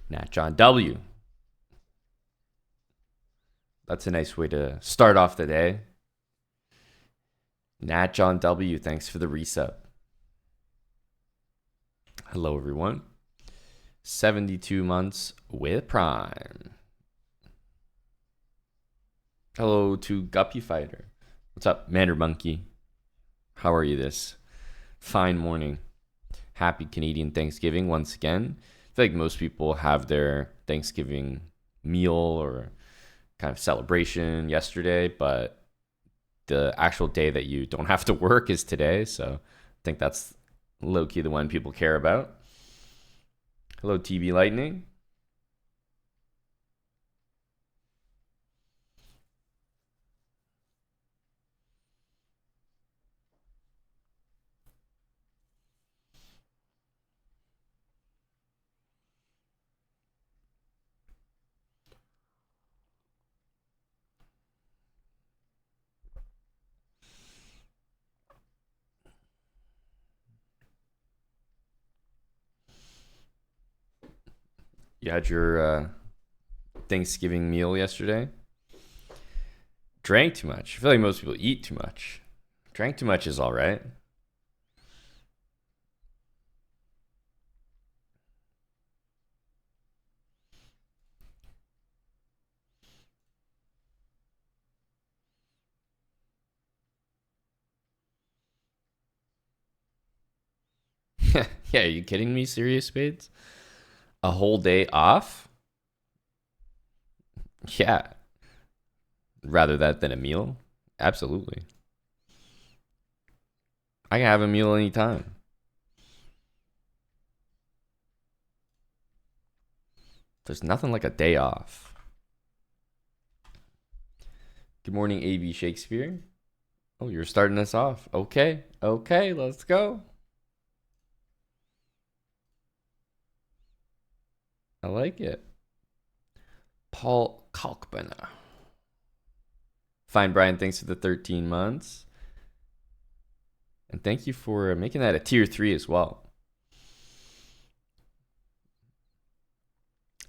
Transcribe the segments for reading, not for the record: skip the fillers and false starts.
Nat John W. That's a nice way to start off the day. Nat John W. Thanks for the resub. Hello, everyone. 72 months with Prime. Hello to Guppy Fighter. What's up, Mander Monkey? How are you this fine morning? Happy Canadian Thanksgiving once again. I feel like most people have their Thanksgiving meal or kind of celebration yesterday, but the actual day that you don't have to work is today. So I think that's low-key the one people care about. Hello, TB Lightning. You had your Thanksgiving meal yesterday? Drank too much. I feel like most people eat too much. Drank too much is all right. Yeah, are you kidding me? Serious Spades? A whole day off? Yeah. Rather that than a meal? Absolutely. I can have a meal anytime. There's nothing like a day off. Good morning, AB Shakespeare. Oh, you're starting us off. Okay, let's go. I like it. Paul Kalkbrenner. Fine, Brian. Thanks for the 13 months. And thank you for making that a tier 3 as well.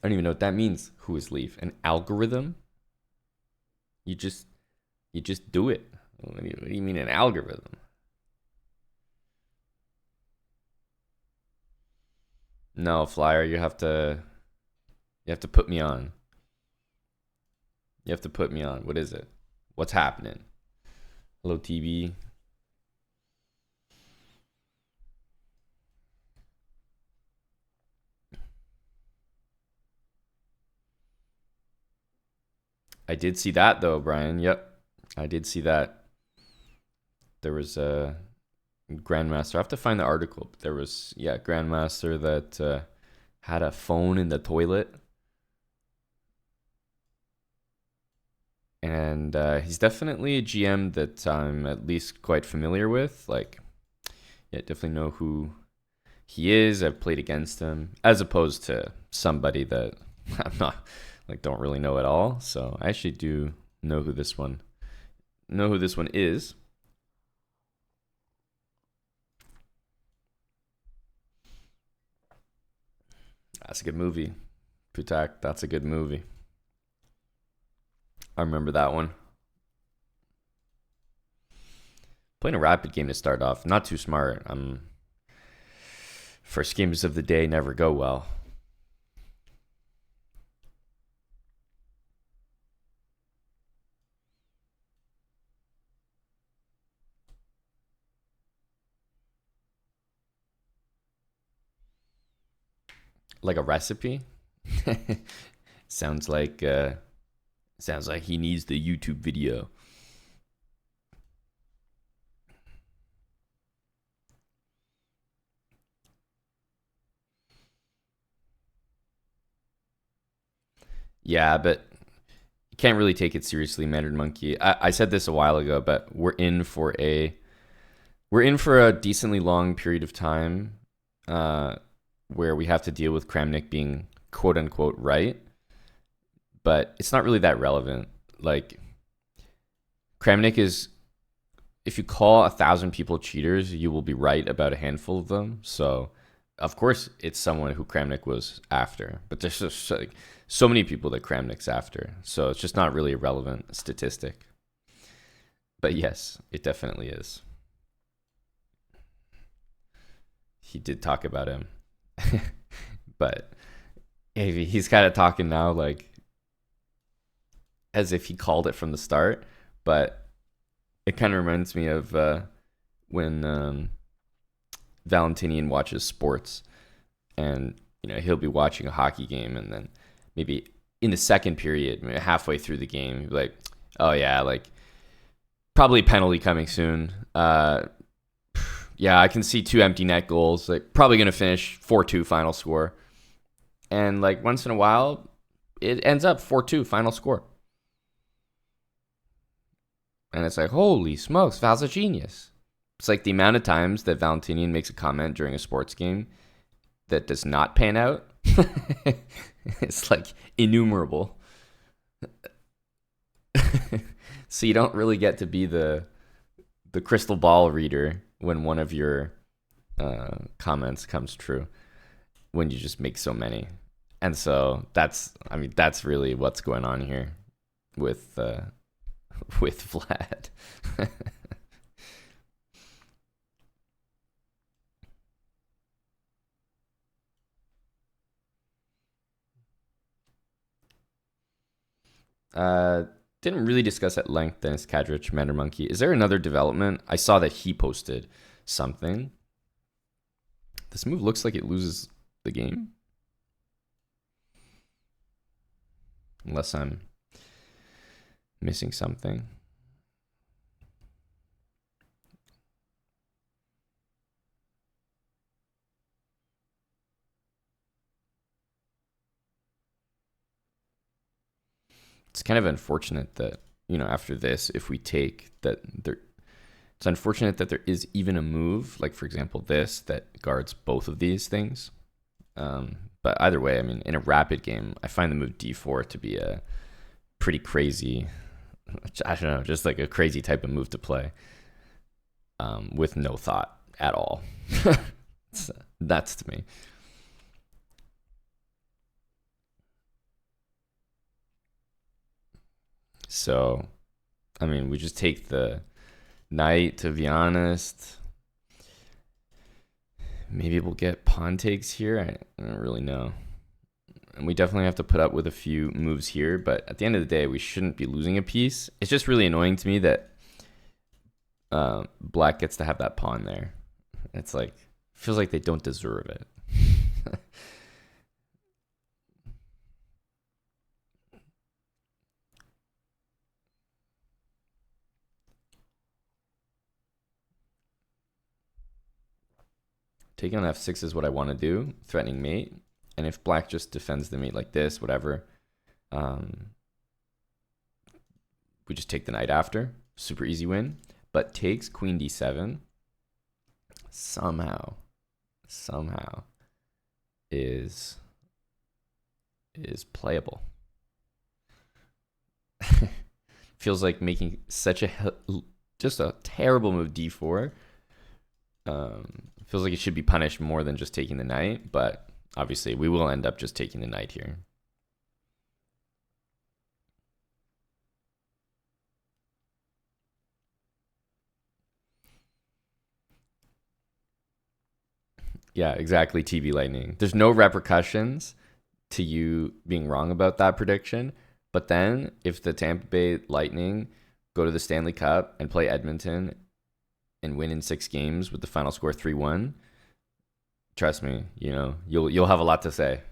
I don't even know what that means. Who is Leaf? An algorithm? You just do it. What do you mean an algorithm? No, Flyer, you have to put me on. You have to put me on. What is it? What's happening? Hello, TV. I did see that though, Brian. Yep, I did see that. There was a Grandmaster. I have to find the article. But there was Grandmaster that had a phone in the toilet, and he's definitely a GM that I'm at least quite familiar with. Like, yeah, definitely know who he is. I've played against him, as opposed to somebody that I'm not don't really know at all. So I actually do know who this one is. That's a good movie. Putak, that's a good movie. I remember that one. Playing a rapid game to start off, not too smart. First games of the day never go well. Like a recipe. sounds like he needs the YouTube video. Yeah, but you can't really take it seriously, Mandarin Monkey. I said this a while ago, but we're in for a decently long period of time where we have to deal with Kramnik being quote unquote right, but it's not really that relevant. Like, Kramnik is, if you call 1,000 people cheaters, you will be right about a handful of them. So of course, it's someone who Kramnik was after, but there's just like so many people that Kramnik's after, so it's just not really a relevant statistic. But yes, it definitely is. He did talk about him, but he's kind of talking now like as if he called it from the start. But it kind of reminds me of when Valentinian watches sports, and he'll be watching a hockey game, and then maybe in the second period, maybe halfway through the game, he'll be like, "Oh yeah, like probably penalty coming soon. Yeah, I can see two empty net goals. Like probably gonna finish 4-2 final score." And like once in a while, it ends up 4-2 final score. And it's like, holy smokes, Val's a genius. It's like the amount of times that Valentinian makes a comment during a sports game that does not pan out. It's like innumerable. So you don't really get to be the crystal ball reader when one of your comments comes true, when you just make so many. And so that's really what's going on here with Vlad. uh didn't really discuss at length Dennis Kadrich, Mander Monkey. Is there another development? I saw that he posted something. This move looks like it loses the game. Unless I'm missing something. It's kind of unfortunate that, after this, if we take that there, it's unfortunate that there is even a move, like for example, this that guards both of these things. But either way, I mean, in a rapid game, I find the move d4 to be a pretty crazy, I don't know, just like a crazy type of move to play, with no thought at all. It's nuts to me. So, I mean, we just take the knight, to be honest. Maybe we'll get pawn takes here. I don't really know. And we definitely have to put up with a few moves here, but at the end of the day, we shouldn't be losing a piece. It's just really annoying to me that black gets to have that pawn there. It's like, feels like they don't deserve it. Taking on f6 is what I want to do, threatening mate. And if black just defends the mate like this, whatever, we just take the knight after. Super easy win. But takes queen d7 somehow is playable. Feels like making such just a terrible move d4. Feels like it should be punished more than just taking the knight, but obviously we will end up just taking the knight here. Yeah, exactly, TV Lightning. There's no repercussions to you being wrong about that prediction, but then if the Tampa Bay Lightning go to the Stanley Cup and play Edmonton and win in 6 games with the final score 3-1, trust me, you'll have a lot to say.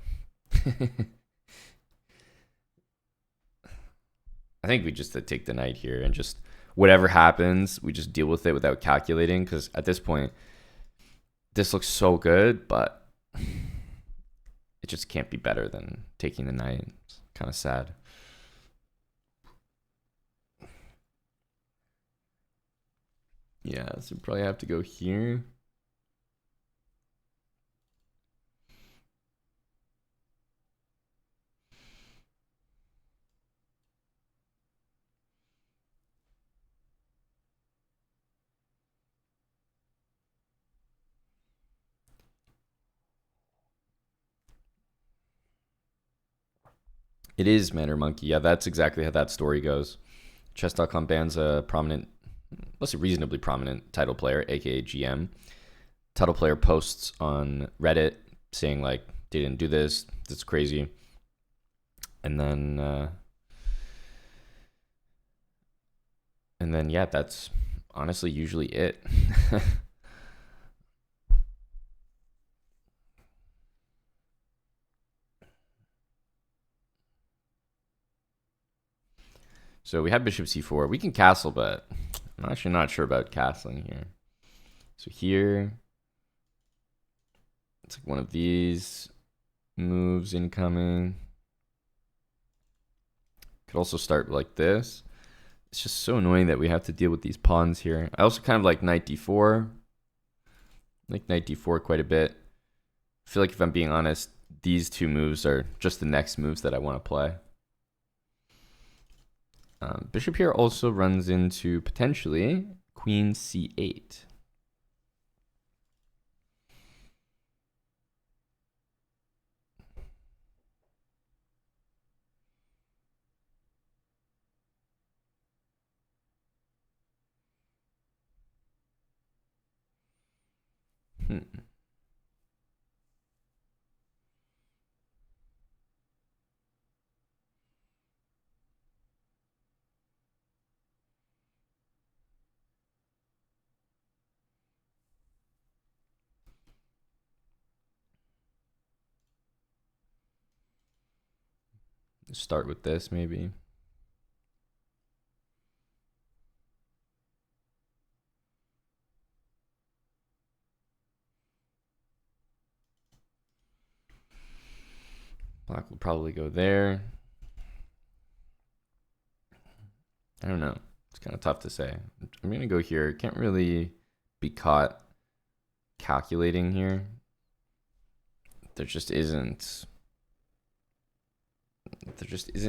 I think we just take the knight here and just whatever happens, we just deal with it without calculating, because at this point, this looks so good, but it just can't be better than taking the knight. It's kind of sad. Yeah, so probably have to go here. It is Manor Monkey. Yeah, that's exactly how that story goes. Chess.com bans a prominent, let's say reasonably prominent title player, aka GM. Title player posts on Reddit saying like they didn't do this. That's crazy. And then yeah, that's honestly usually it. So we have bishop c4. We can castle, but I'm actually not sure about castling here. So here, it's like one of these moves incoming. Could also start like this. It's just so annoying that we have to deal with these pawns here. I also kind of like knight d4. Like knight d4 quite a bit. I feel like if I'm being honest, these two moves are just the next moves that I want to play. Bishop here also runs into potentially queen c8. Start with this maybe. Black will probably go there. I don't know. It's kind of tough to say. I'm going to go here. Can't really be caught calculating here. There just isn't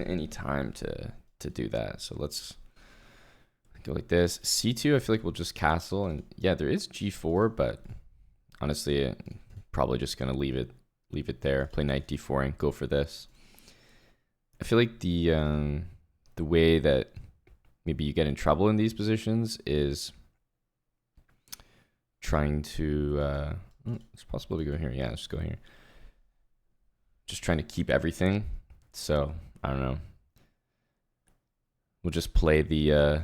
any time to do that. So let's go like this. C2, I feel like we'll just castle. And yeah, there is G4, but honestly, probably just going to leave it there. Play knight D4 and go for this. I feel like the way that maybe you get in trouble in these positions is trying to it's possible to go here. Yeah, let's go here. Just trying to keep everything. So I don't know. We'll just play the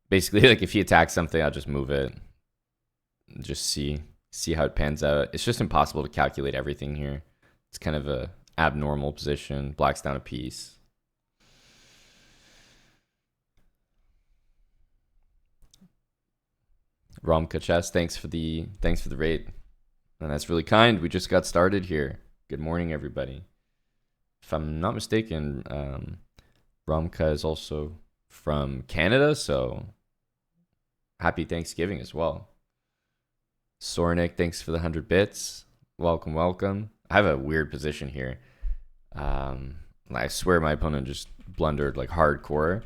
basically like if he attacks something, I'll just move it. Just see how it pans out. It's just impossible to calculate everything here. It's kind of a abnormal position. Black's down a piece. Romka Chess, thanks for the rate. And that's really kind. We just got started here. Good morning, everybody. If I'm not mistaken, Romka is also from Canada, so happy Thanksgiving as well. Sornik, thanks for the 100 bits. Welcome, welcome. I have a weird position here. I swear my opponent just blundered like hardcore,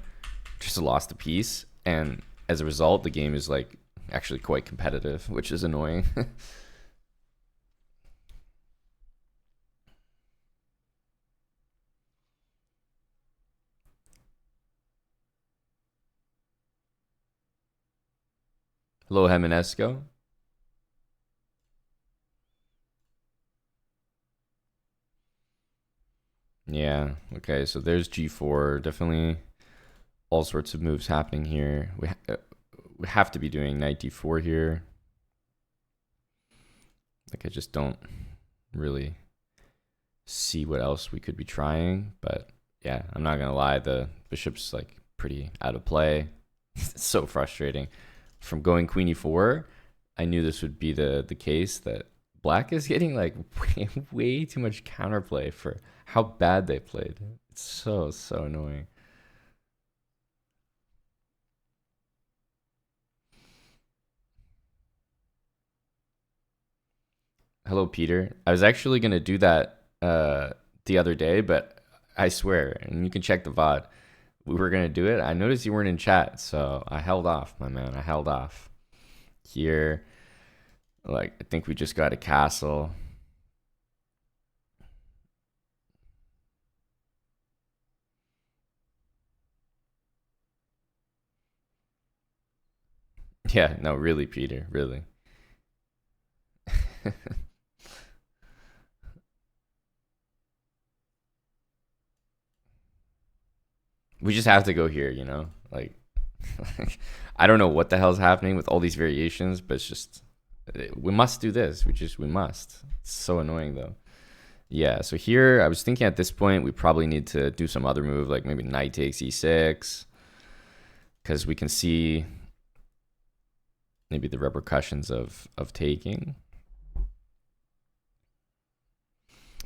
just lost a piece, and as a result, the game is like actually quite competitive, which is annoying. Hello, Heminesco. Yeah, okay, so there's G4. Definitely all sorts of moves happening here. We have to be doing knight D4 here. Like, I just don't really see what else we could be trying. But yeah, I'm not going to lie. The bishop's like pretty out of play. It's so frustrating. From going queen E4, I knew this would be the case, that black is getting like way too much counterplay for how bad they played. It's so annoying. Hello, Peter. I was actually going to do that the other day, but I swear, and you can check the VOD, we were going to do it. I noticed you weren't in chat, so I held off, my man. I held off. Here, like, I think we just got a castle. Yeah, no, really, Peter, really. We just have to go here, you know? Like, I don't know what the hell's happening with all these variations, but it's just, we must do this. We must. It's so annoying, though. Yeah, so here I was thinking at this point we probably need to do some other move, like maybe knight takes e6, because we can see maybe the repercussions of taking.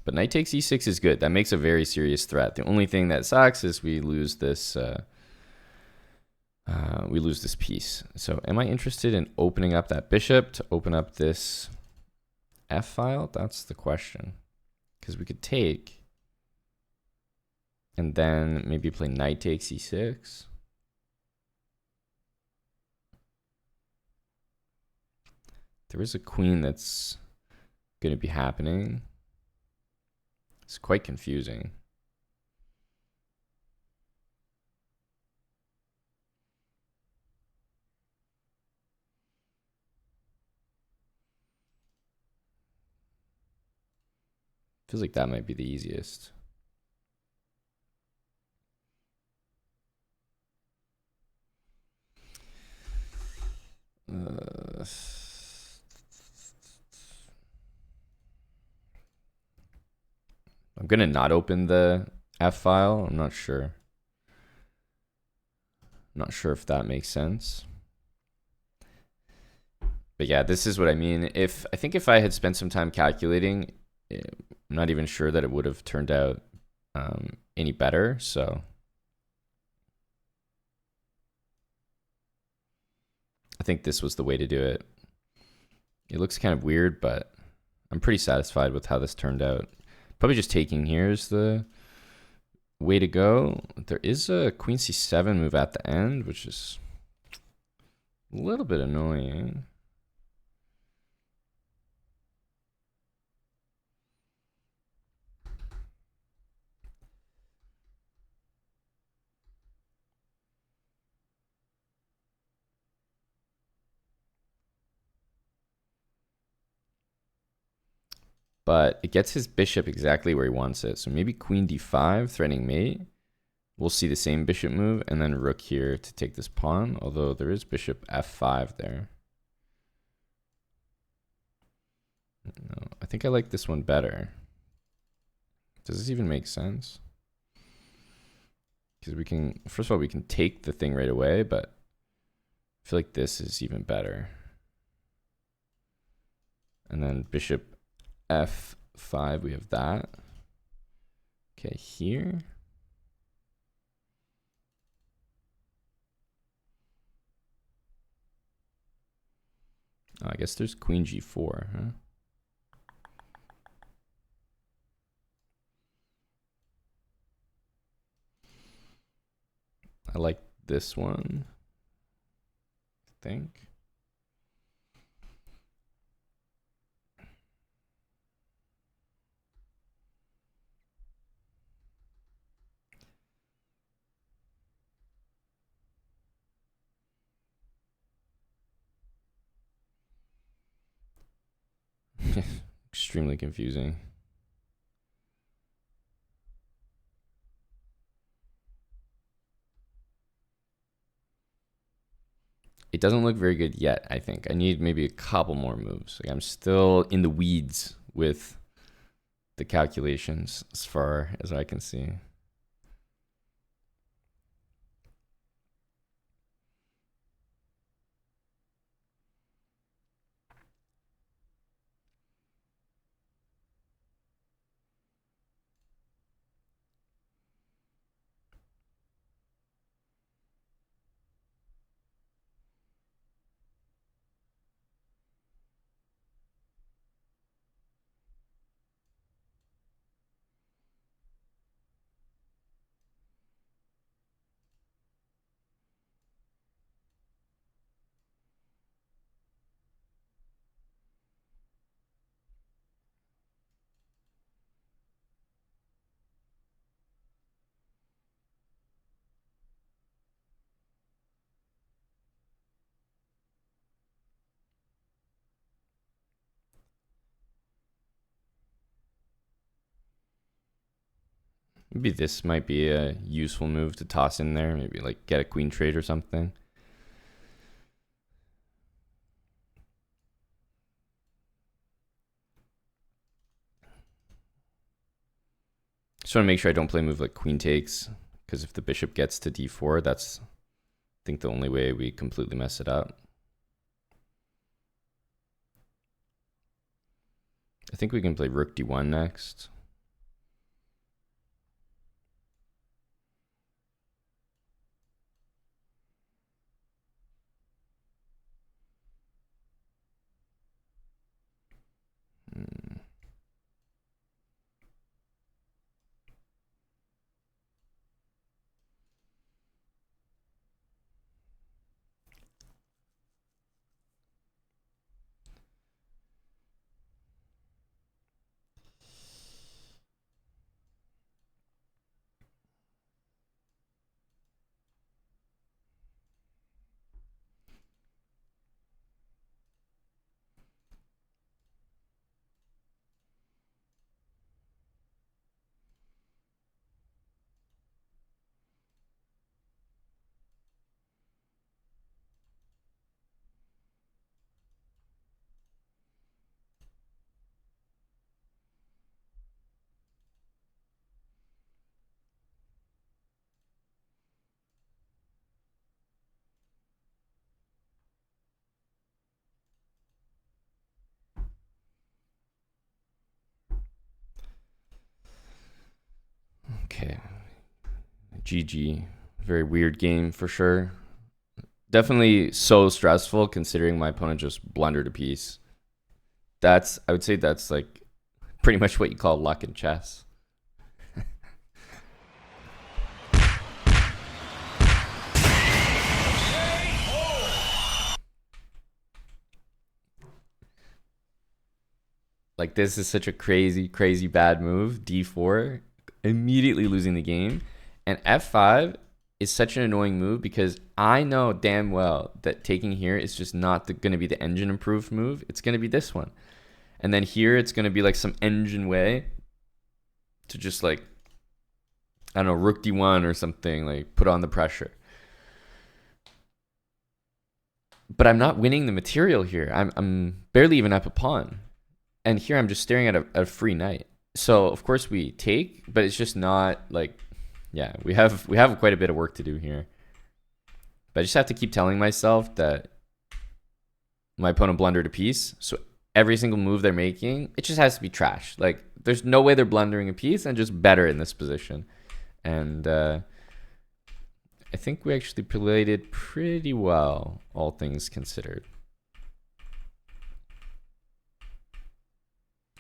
But knight takes e6 is good. That makes a very serious threat. The only thing that sucks is we lose this piece. So am I interested in opening up that bishop to open up this f file? That's the question. Because we could take and then maybe play knight takes e6. There is a queen that's going to be happening. It's quite confusing. Feels like that might be the easiest. I'm going to not open the F file. I'm not sure. Not sure if that makes sense. But yeah, this is what I mean. I think if I had spent some time calculating, I'm not even sure that it would have turned out any better. So I think this was the way to do it. It looks kind of weird, but I'm pretty satisfied with how this turned out. Probably just taking here is the way to go. There is a queen c7 move at the end, which is a little bit annoying. But it gets his bishop exactly where he wants it. So maybe queen d5, threatening mate. We'll see the same bishop move, and then rook here to take this pawn, although there is bishop f5 there. No, I think I like this one better. Does this even make sense? Because we can, first of all, we can take the thing right away, but I feel like this is even better. And then bishop f5, we have that. Okay, here. Oh, I guess there's queen g4, huh? I like this one, I think. Extremely confusing. It doesn't look very good yet, I think. I need maybe a couple more moves. Like I'm still in the weeds with the calculations as far as I can see. Maybe this might be a useful move to toss in there. Maybe like get a queen trade or something. Just want to make sure I don't play a move like queen takes, because if the bishop gets to d4, that's, I think, the only way we completely mess it up. I think we can play rook d1 next. Okay. GG. Very weird game for sure. Definitely so stressful considering my opponent just blundered a piece. I would say that's like pretty much what you call luck in chess. Like, this is such a crazy, crazy bad move. D4, immediately losing the game. And F5 is such an annoying move because I know damn well that taking here is just not going to be the engine improved move. It's going to be this one. And then here it's going to be like some engine way to just like, I don't know, rook d1 or something, like put on the pressure. But I'm not winning the material here. I'm barely even up a pawn. And here I'm just staring at a free knight. So of course we take, but it's just not like, yeah, we have quite a bit of work to do here. But I just have to keep telling myself that my opponent blundered a piece. So every single move they're making, it just has to be trash. Like, there's no way they're blundering a piece and just better in this position. And I think we actually played it pretty well, all things considered.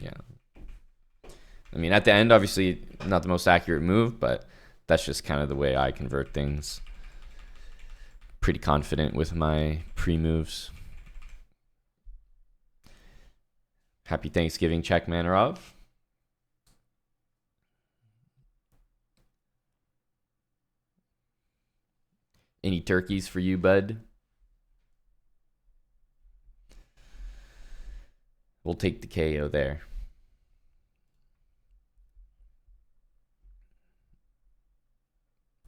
Yeah. I mean, at the end, obviously not the most accurate move, but that's just kind of the way I convert things. Pretty confident with my pre-moves. Happy Thanksgiving, Czech Manarov. Any turkeys for you, bud? We'll take the KO there.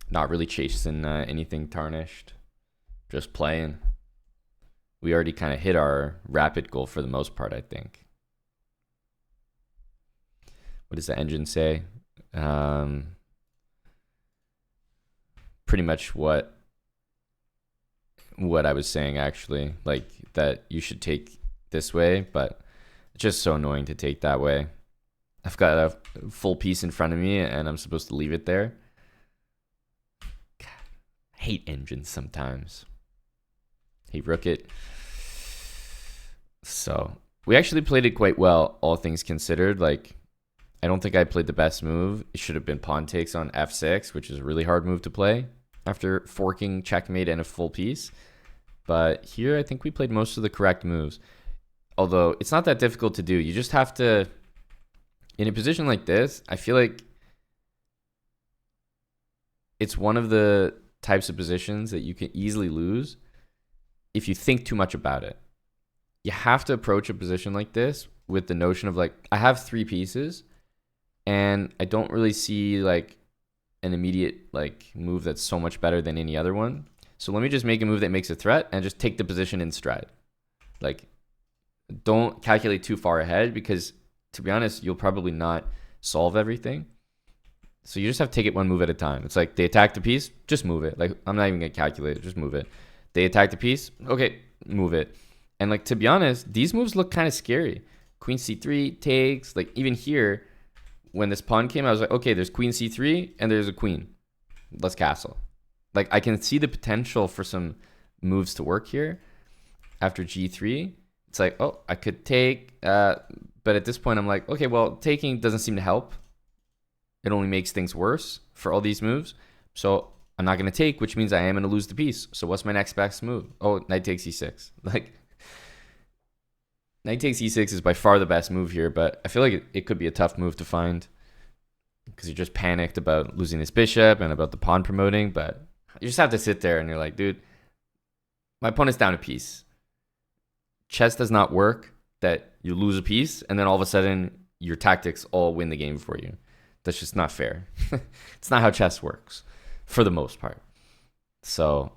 Not really chasing anything tarnished. Just playing. We already kind of hit our rapid goal for the most part, I think. What does the engine say? Pretty much what I was saying, actually. Like, that you should take this way, but it's just so annoying to take that way. I've got a full piece in front of me and I'm supposed to leave it there. God, I hate engines sometimes. Hey, rook it. So we actually played it quite well, all things considered. Like, I don't think I played the best move. It should have been pawn takes on f6, which is a really hard move to play after forking checkmate and a full piece. But here I think we played most of the correct moves. Although it's not that difficult to do. You just have to, in a position like this, I feel like it's one of the types of positions that you can easily lose if you think too much about it. You have to approach a position like this with the notion of like, I have three pieces and I don't really see like an immediate like move that's so much better than any other one. So let me just make a move that makes a threat and just take the position in stride. Like, don't calculate too far ahead because, to be honest, you'll probably not solve everything. So you just have to take it one move at a time. It's like they attack the piece, just move it. Like, I'm not even going to calculate it, just move it. They attack the piece, okay, move it. And like, to be honest, these moves look kind of scary. Queen c3 takes, like even here, when this pawn came, I was like, okay, there's queen c3 and there's a queen. Let's castle. Like, I can see the potential for some moves to work here. After g3, it's like, oh, I could take, but at this point, I'm like, okay, well, taking doesn't seem to help. It only makes things worse for all these moves. So I'm not going to take, which means I am going to lose the piece. So what's my next best move? Oh, knight takes e6. Like, knight takes e6 is by far the best move here, but I feel like it could be a tough move to find because you're just panicked about losing this bishop and about the pawn promoting, but you just have to sit there and you're like, dude, my opponent's down a piece. Chess does not work that you lose a piece and then all of a sudden your tactics all win the game for you. That's just not fair. It's not how chess works for the most part. So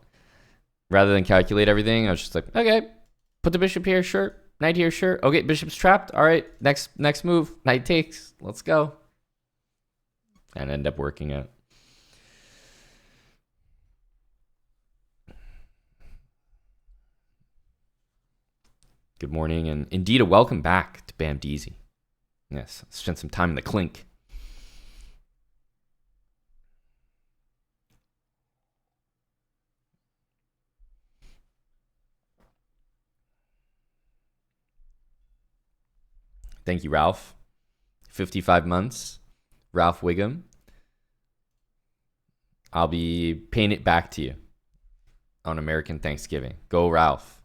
rather than calculate everything, I was just like, okay, put the bishop here, sure. Knight here, sure. Okay, bishop's trapped. All right, next move, knight takes. Let's go. And end up working out. Good morning, and indeed a welcome back to Bam Deezy. Yes, spent some time in the clink. Thank you, Ralph. 55 months. Ralph Wiggum. I'll be paying it back to you on American Thanksgiving. Go, Ralph.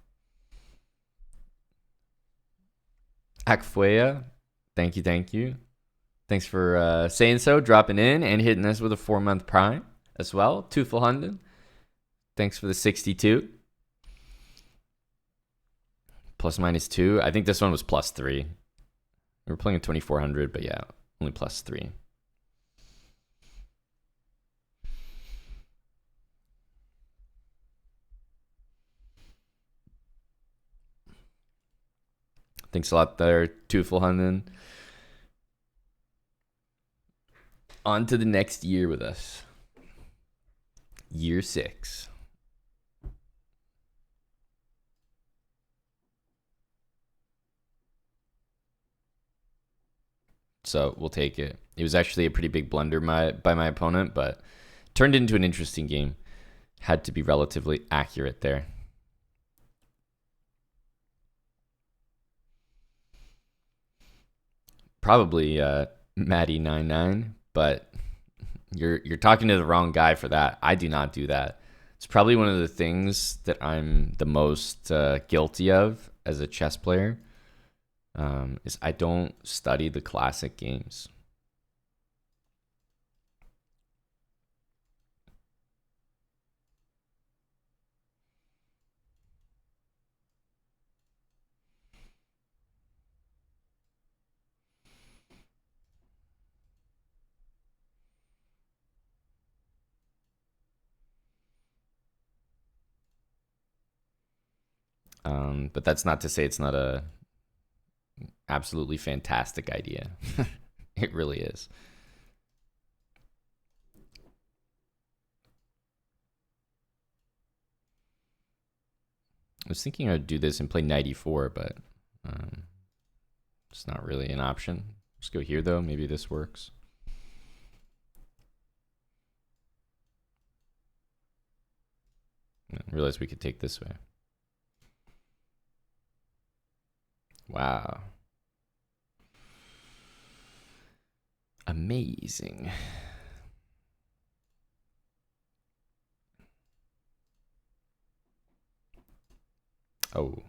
Akfuea. Thank you. Thanks for saying so, dropping in, and hitting us with a 4-month prime as well. Tufelhunden. Thanks for the 62. Plus minus 2. I think this one was plus 3. We were playing at 2400, but yeah, only plus 3. Thanks a lot there, Tufelhunden. On to the next year with us. Year 6. So we'll take it. It was actually a pretty big blunder by my opponent, but turned into an interesting game. Had to be relatively accurate there. Probably Maddie99, but you're talking to the wrong guy for that. I do not do that. It's probably one of the things that I'm the most guilty of as a chess player. Is I don't study the classic games. But that's not to say it's not a absolutely fantastic idea. It really is. I was thinking I'd do this and play knight e4, but it's not really an option. Let's go here, though. Maybe this works. I realized we could take this way. Wow. Amazing. Oh.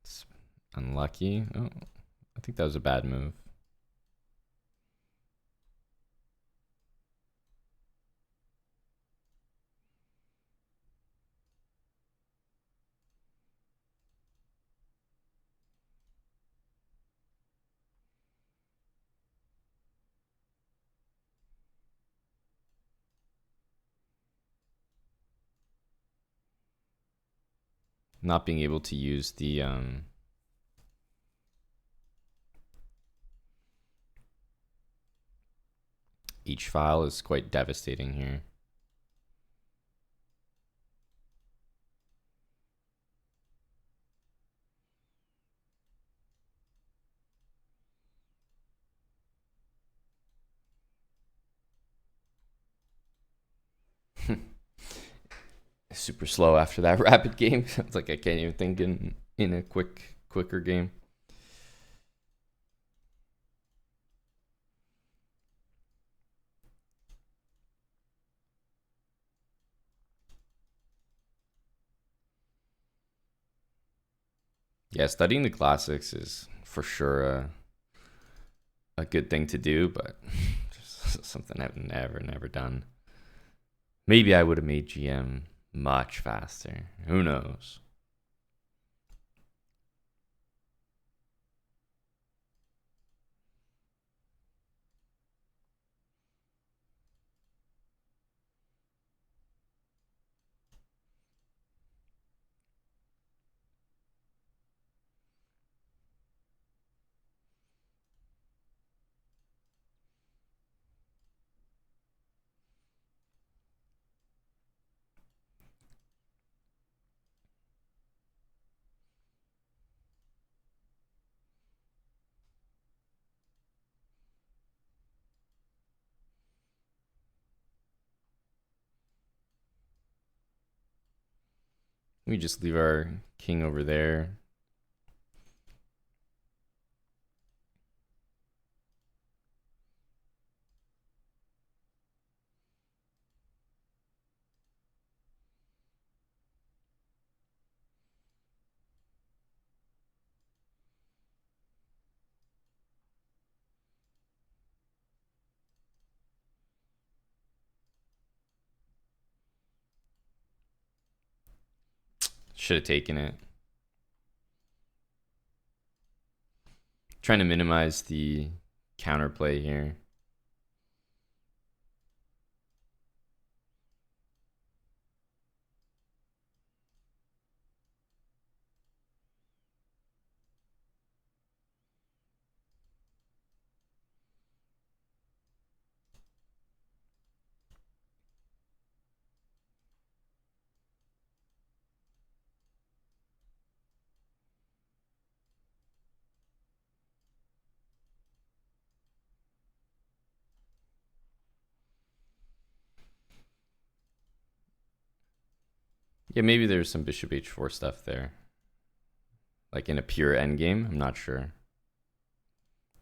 It's unlucky. Oh, I think that was a bad move. not being able to use the each file is quite devastating here. Super slow after that rapid game. It's like I can't even think in a quicker game. Yeah, studying the classics is for sure a good thing to do, but just something I've never done. Maybe I would have made GM much faster. Who knows? We just leave our king over there. Should have taken it. Trying to minimize the counterplay here. Yeah, maybe there's some bishop h4 stuff there. Like in a pure endgame, I'm not sure.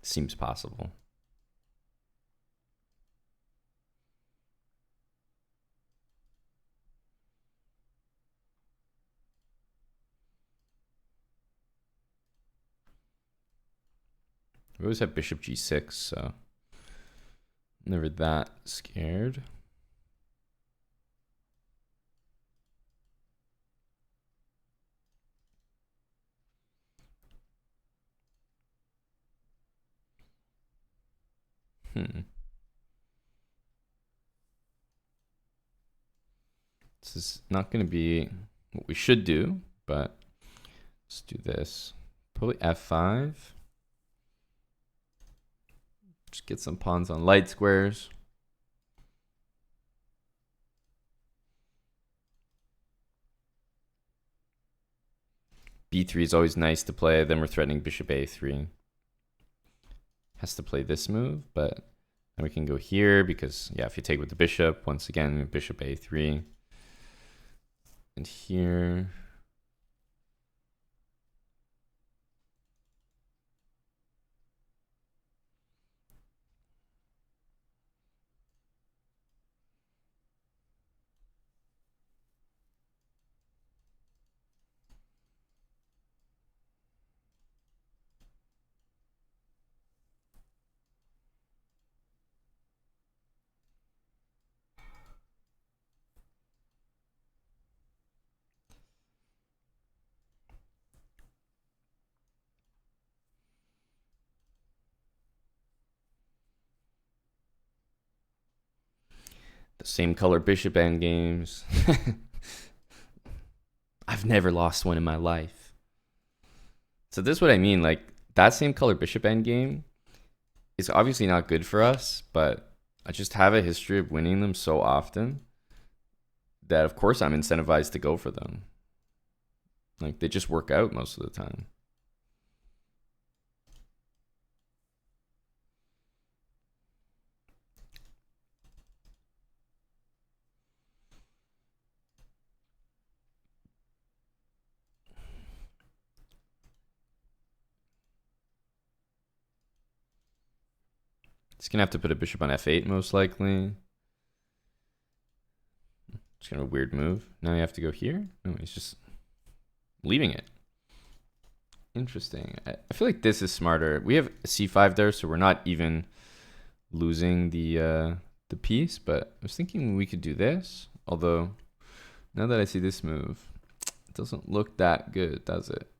Seems possible. We always have bishop g6, so never that scared. This is not going to be what we should do, but let's do this. Probably f5. Just get some pawns on light squares. b3 is always nice to play. Then we're threatening bishop a3. Has to play this move, but then we can go here because, yeah, if you take with the bishop, once again, bishop a3. And here. The same color bishop endgames. I've never lost one in my life. So this is what I mean. Like that same color bishop endgame is obviously not good for us, but I just have a history of winning them so often that of course I'm incentivized to go for them. Like they just work out most of the time. It's gonna have to put a bishop on f8 most likely. It's kind of a weird move. Now you have to go here. No, he's just leaving it. Interesting. I feel like this is smarter. We have c5 there, so we're not even losing the piece. But I was thinking we could do this. Although now that I see this move, it doesn't look that good, does it?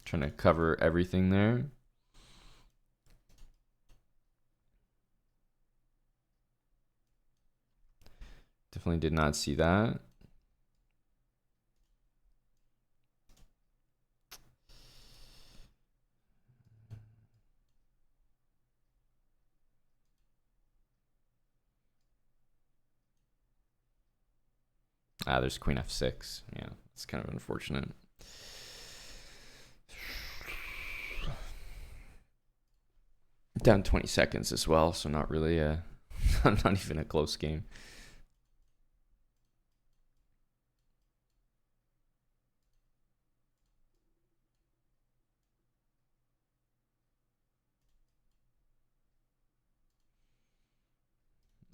Trying to cover everything there. Definitely did not see that. Ah, there's queen f6. Yeah, it's kind of unfortunate. Down 20 seconds as well, so not really not even a close game.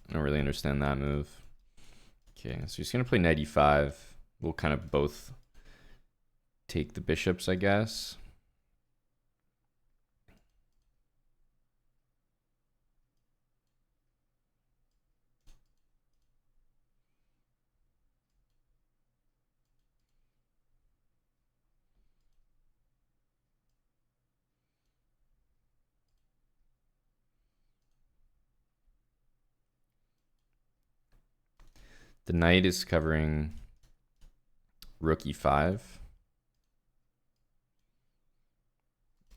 I don't really understand that move. Okay, so he's gonna play knight e5. We'll kind of both take the bishops, I guess. The knight is covering rook e5.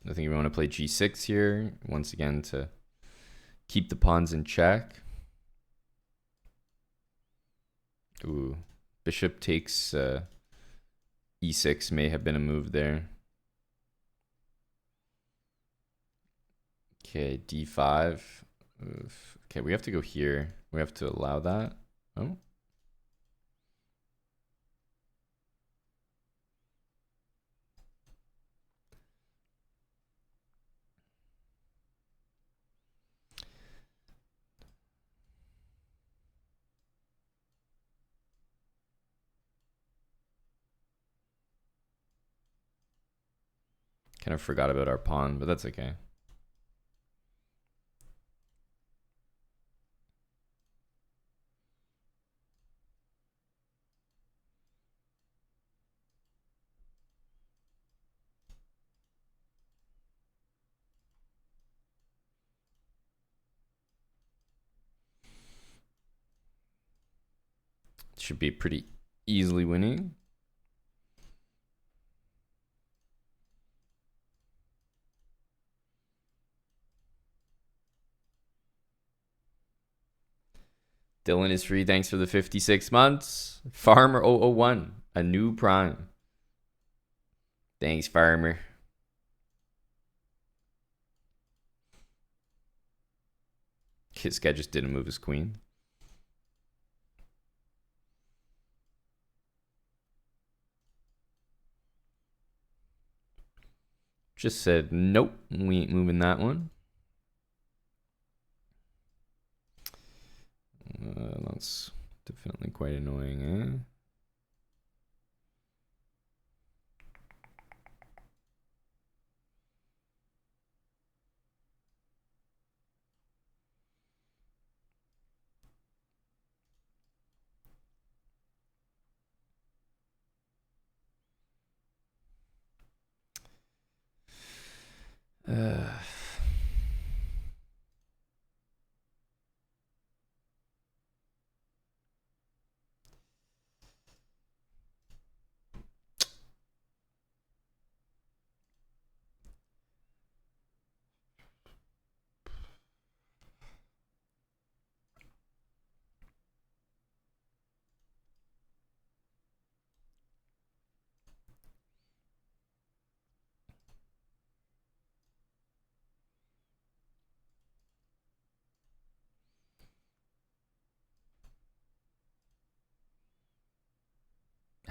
I think we want to play g6 here, once again to keep the pawns in check. Ooh, bishop takes e6 may have been a move there. Okay, d5. Oof. Okay, we have to go here. We have to allow that. Oh. Kind of forgot about our pawn, but that's okay. Should be pretty easily winning. Dylan is free. Thanks for the 56 months. Farmer 001, a new prime. Thanks, Farmer. This guy just didn't move his queen. Just said, nope, we ain't moving that one. That's definitely quite annoying, eh?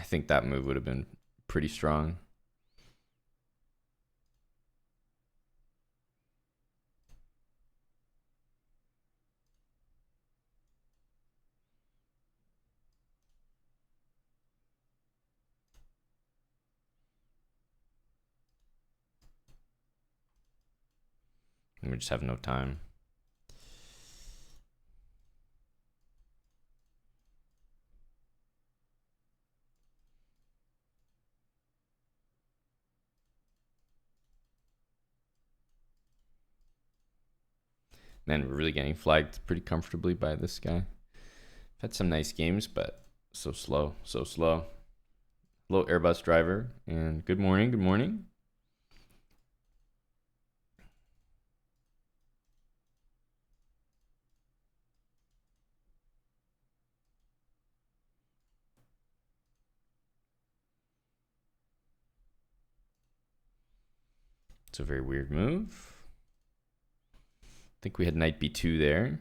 think that move would have been pretty strong. And we just have no time. Man, we're really getting flagged pretty comfortably by this guy. I've had some nice games, but so slow, so slow. Hello, Airbus driver, and good morning, good morning. It's a very weird move. I think we had knight b2 there.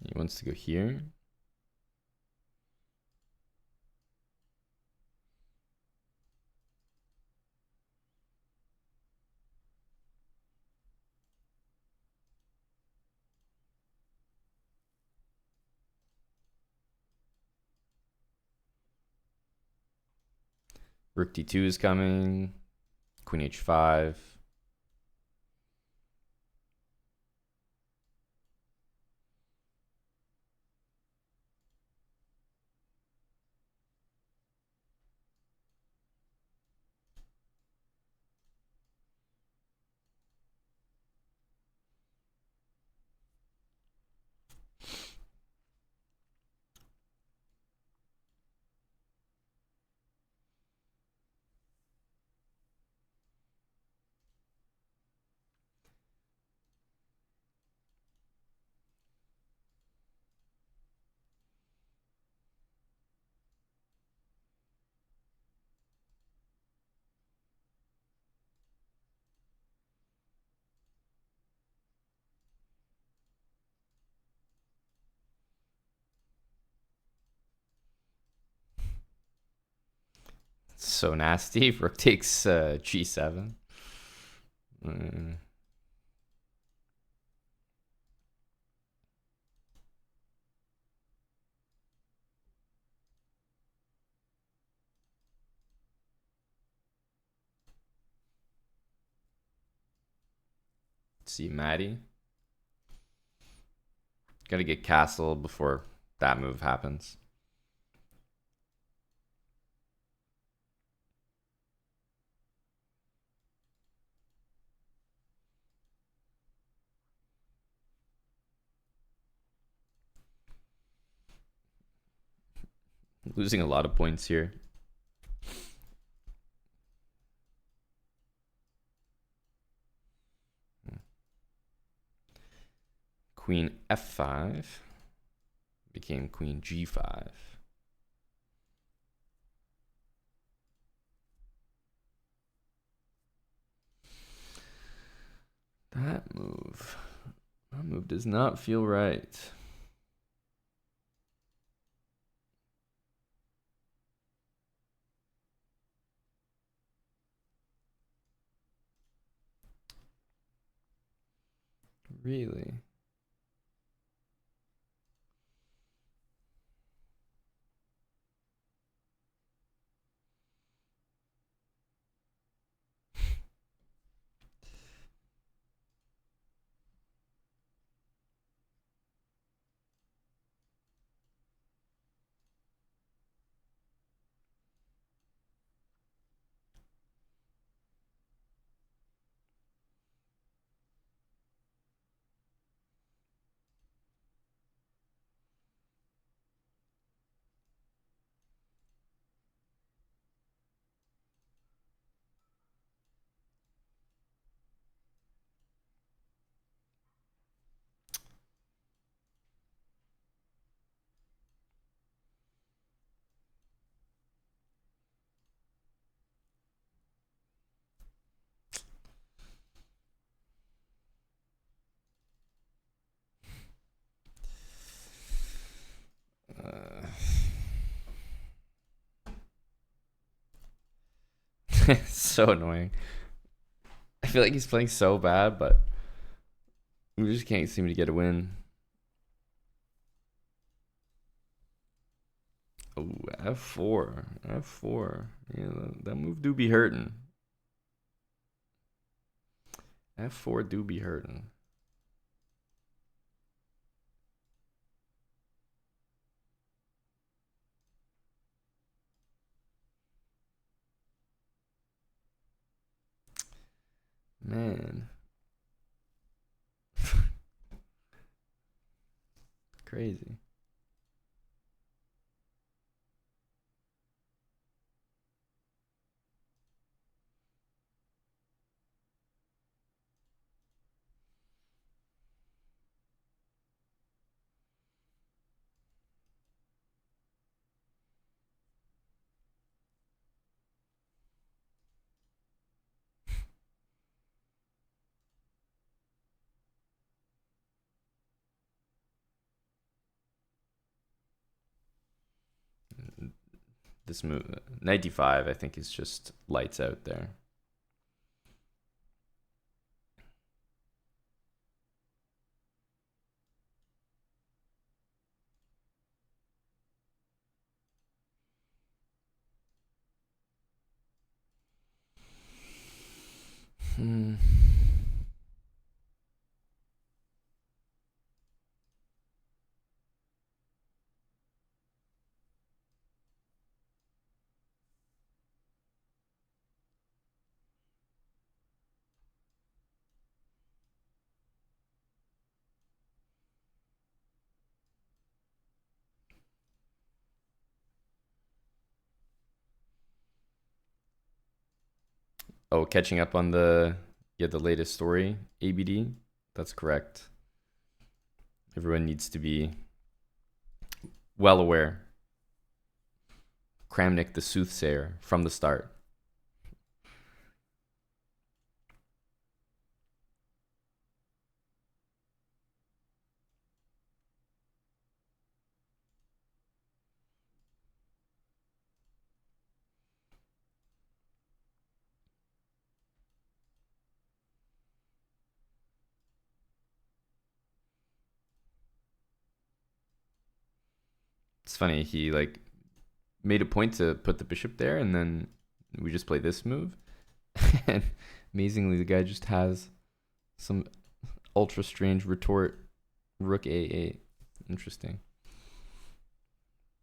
He wants to go here. Rook d2 is coming. Queen h5. So nasty. Rook takes g7. See Maddie. Gotta get castle before that move happens. Losing a lot of points here. Queen f5 became queen g5. That move does not feel right. Really? So annoying. I feel like he's playing so bad, but we just can't seem to get a win. Oh, F4. F4. Yeah, that move do be hurting. F4 do be hurting. Man. Crazy. This move, knight d5, I think is just lights out there. Hmm. Oh, catching up on the latest story, ABD. That's correct. Everyone needs to be well aware. Kramnik the soothsayer from the start. It's funny, he like made a point to put the bishop there, and then we just play this move. And amazingly, the guy just has some ultra strange retort, rook a8. Interesting.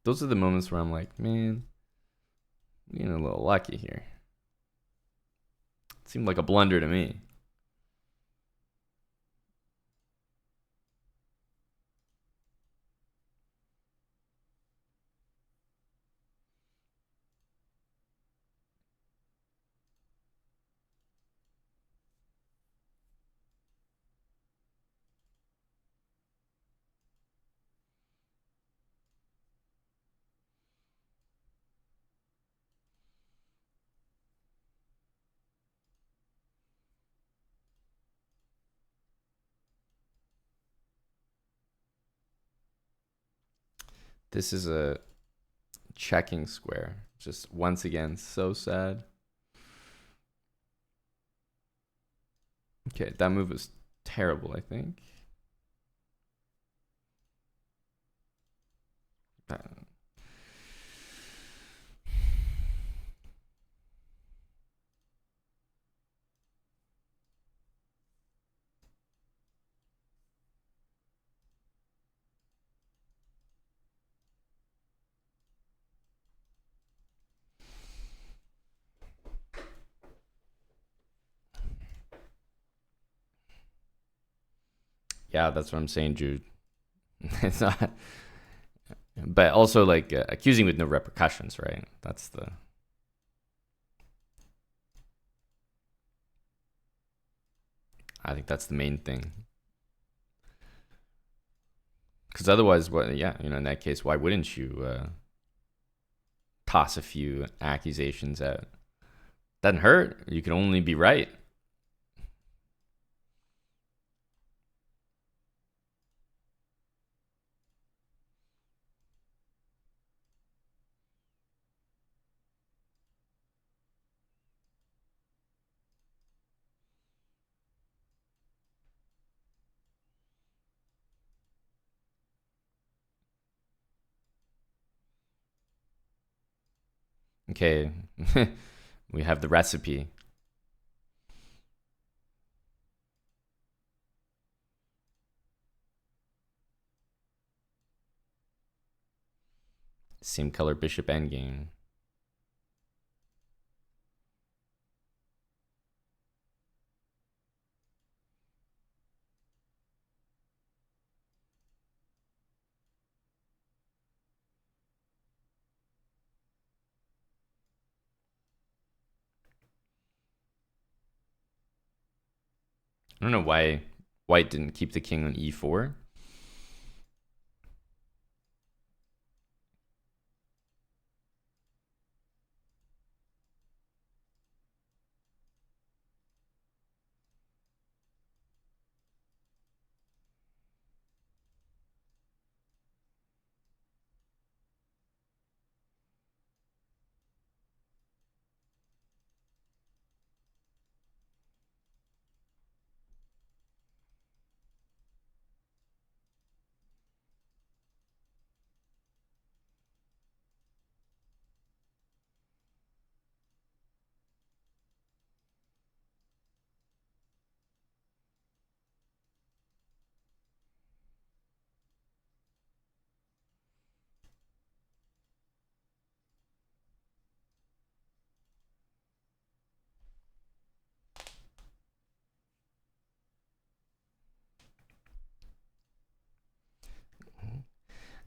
Those are the moments where I'm like, man, we're getting a little lucky here. It seemed like a blunder to me. This is a checking square. Just once again, so sad. Okay, that move was terrible, I think. Uh, Yeah, that's what I'm saying, Jude. It's not, but also like accusing with no repercussions, right? That's the. I think that's the main thing. Because otherwise, what? Yeah, in that case, why wouldn't you toss a few accusations out? Doesn't hurt. You can only be right. Okay, we have the recipe. Same color bishop endgame. I don't know why white didn't keep the king on e4.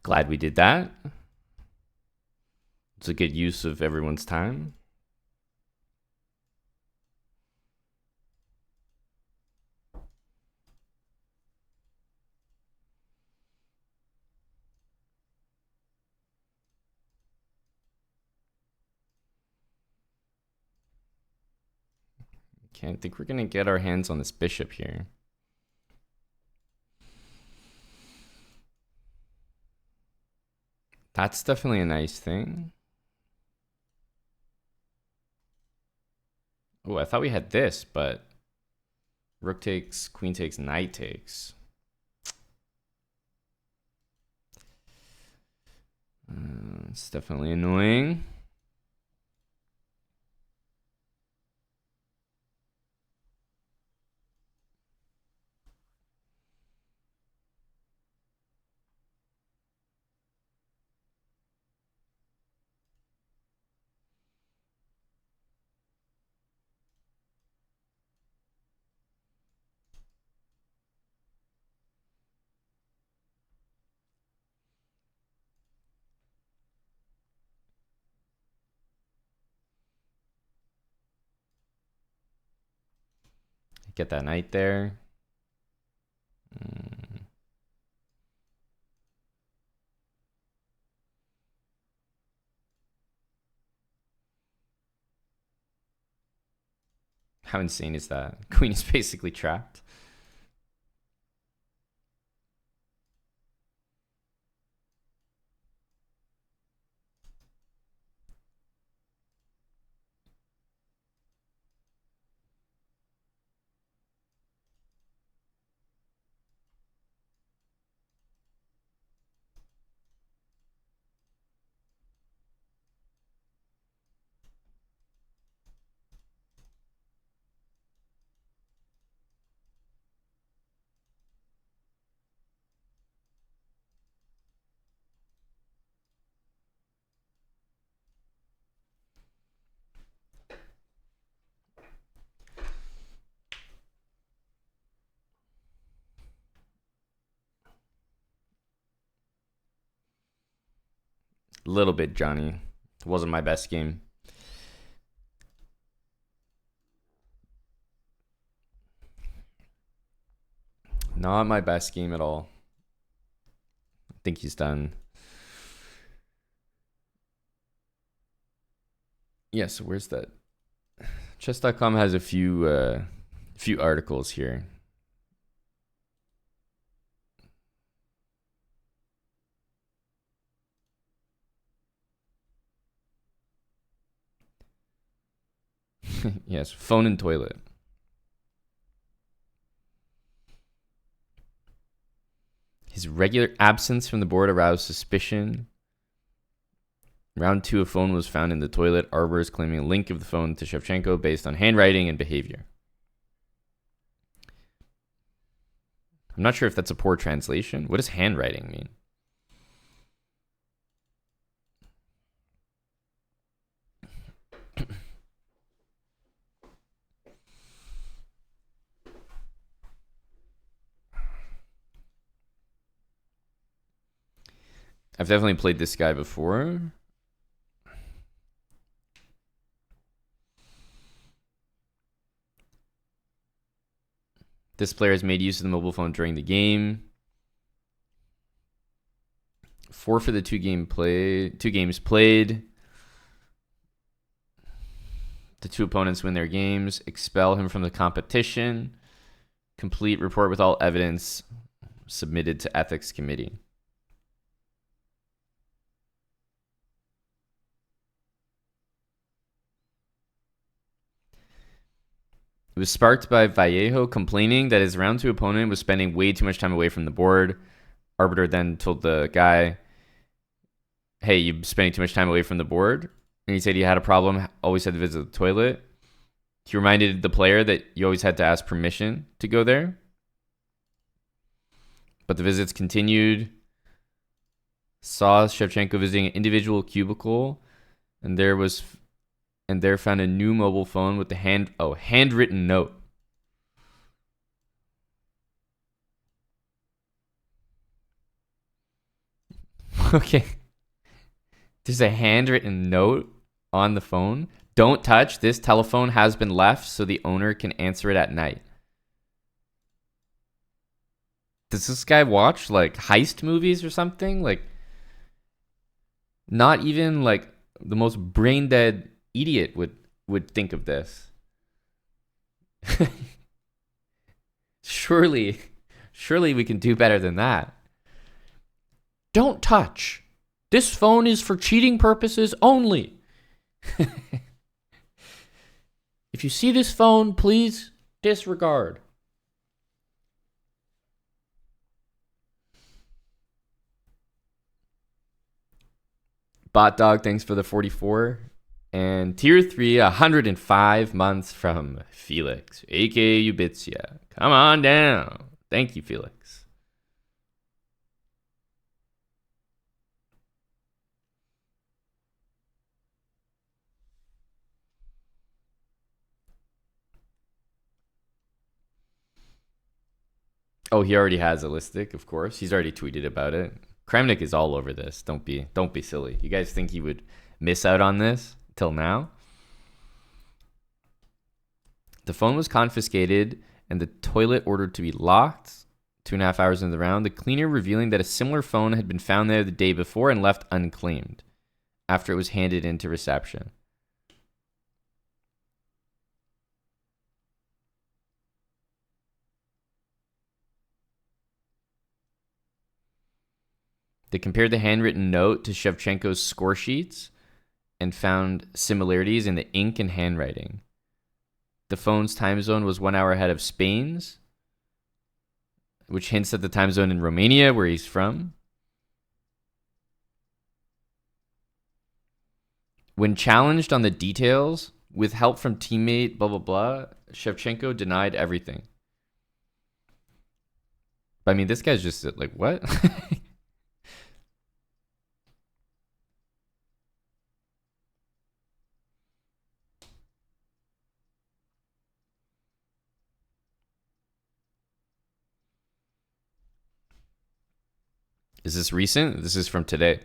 Glad we did that. It's a good use of everyone's time. Okay, I think we're gonna get our hands on this bishop here. That's definitely a nice thing. Oh, I thought we had this, but rook takes, queen takes, knight takes. It's definitely annoying. Get that knight there. How insane is that? Queen is basically trapped. A little bit, Johnny. It wasn't my best game. Not my best game at all. I think he's done. Yeah, so where's that? Chess.com has a few articles here. Yes, phone and toilet. His regular absence from the board aroused suspicion Round 2, a phone was found in the toilet. Arbor is claiming a link of the phone to Shevchenko based on handwriting and behavior. I'm not sure if that's a poor translation. What does handwriting mean? I've definitely played this guy before. This player has made use of the mobile phone during the game. 4 for the 2 games played. The 2 opponents win their games. Expel him from the competition. Complete report with all evidence submitted to ethics committee. It was sparked by Vallejo complaining that his round 2 opponent was spending way too much time away from the board. Arbiter then told the guy, hey, you're spending too much time away from the board. And he said he had a problem, always had to visit the toilet. He reminded the player that you always had to ask permission to go there. But the visits continued. Saw Shevchenko visiting an individual cubicle, and there found a new mobile phone with the handwritten note. Okay. There's a handwritten note on the phone. Don't touch. This telephone has been left so the owner can answer it at night. Does this guy watch like heist movies or something? Like, not even like the most brain dead idiot would think of this. Surely we can do better than that. Don't touch. This phone is for cheating purposes only. If you see this phone, please disregard. Bot Dog, thanks for the 44. And tier 3, 105 months from Felix, aka Ubitsia. Come on down. Thank you, Felix. Oh, he already has a listic, of course. He's already tweeted about it. Kramnik is all over this. Don't be silly. You guys think he would miss out on this till now? The phone was confiscated and the toilet ordered to be locked 2.5 hours into the round. The cleaner revealing that a similar phone had been found there the day before and left unclaimed after it was handed into reception. They compared the handwritten note to Shevchenko's score sheets and found similarities in the ink and handwriting. The phone's time zone was 1 hour ahead of Spain's, which hints at the time zone in Romania, where he's from. When challenged on the details, with help from teammate, blah, blah, blah, Shevchenko denied everything. But I mean, this guy's just like, what? Is this recent? This is from today.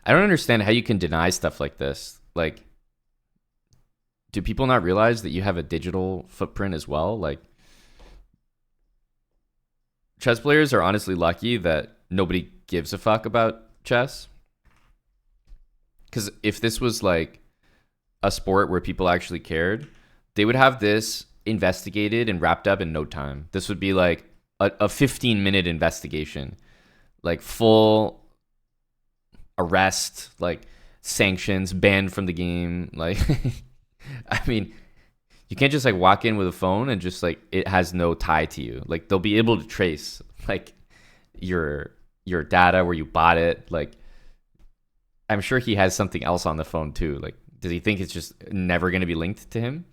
I don't understand how you can deny stuff like this. Like, do people not realize that you have a digital footprint as well? Like, chess players are honestly lucky that nobody gives a fuck about chess. Because if this was like a sport where people actually cared, they would have this investigated and wrapped up in no time. This would be like a 15-minute investigation, like full arrest, like sanctions, banned from the game. Like, I mean, You can't just like walk in with a phone and just like it has no tie to you. Like they'll be able to trace like your data where you bought it. Like I'm sure he has something else on the phone too. Like does he think it's just never going to be linked to him?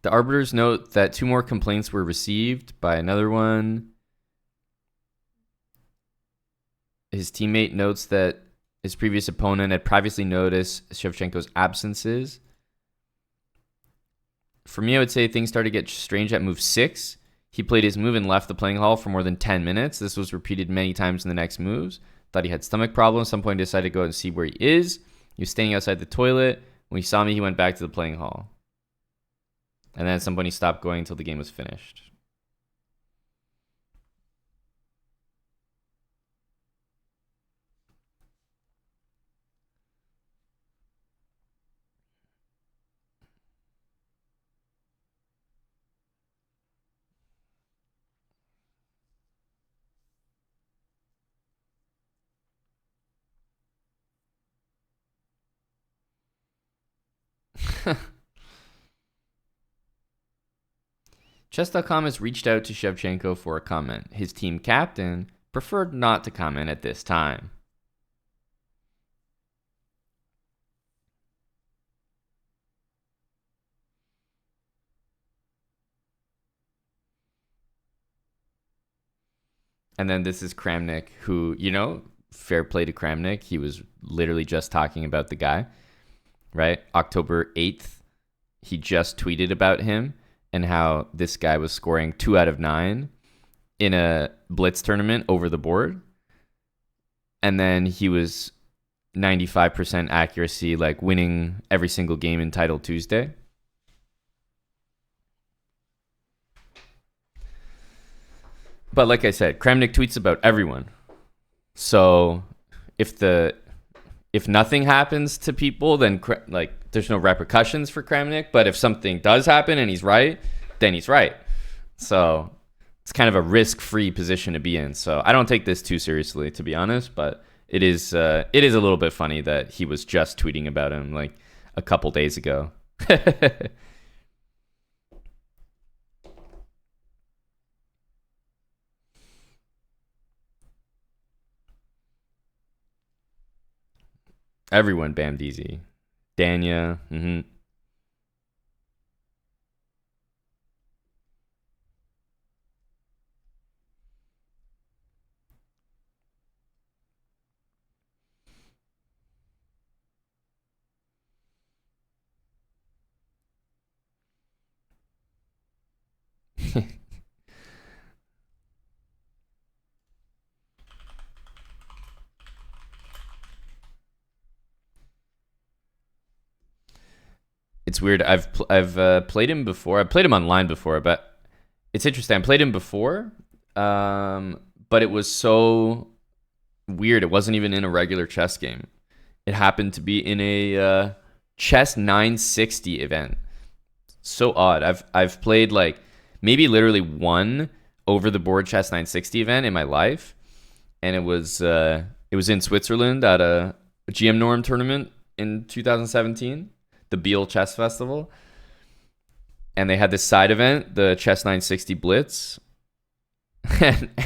The arbiters note that 2 more complaints were received by another one. His teammate notes that his previous opponent had previously noticed Shevchenko's absences. For me, I would say things started to get strange at move 6. He played his move and left the playing hall for more than 10 minutes. This was repeated many times in the next moves. Thought he had stomach problems. At some point, he decided to go and see where he is. He was standing outside the toilet. When he saw me, he went back to the playing hall. And then at some point, he stopped going until the game was finished. Chess.com has reached out to Shevchenko for a comment. His team captain preferred not to comment at this time. And then this is Kramnik, who, fair play to Kramnik. He was literally just talking about the guy, right? October 8th, he just tweeted about him and how this guy was scoring 2 out of 9 in a blitz tournament over the board. And then he was 95% accuracy, like winning every single game in Title Tuesday. But like I said, Kramnik tweets about everyone. So if nothing happens to people, then like there's no repercussions for Kramnik. But if something does happen and he's right, then he's right. So it's kind of a risk-free position to be in. So I don't take this too seriously, to be honest. But it is a little bit funny that he was just tweeting about him like a couple days ago. Everyone bammed easy. Danya. It's weird. I've played him before. I played him online before, but it's interesting. I played him before, but it was so weird. It wasn't even in a regular chess game. It happened to be in a chess 960 event. So odd. I've played like maybe literally one over the board chess 960 event in my life, and it was in Switzerland at a GM Norm tournament in 2017. The Biel Chess Festival, and they had this side event, the Chess 960 Blitz,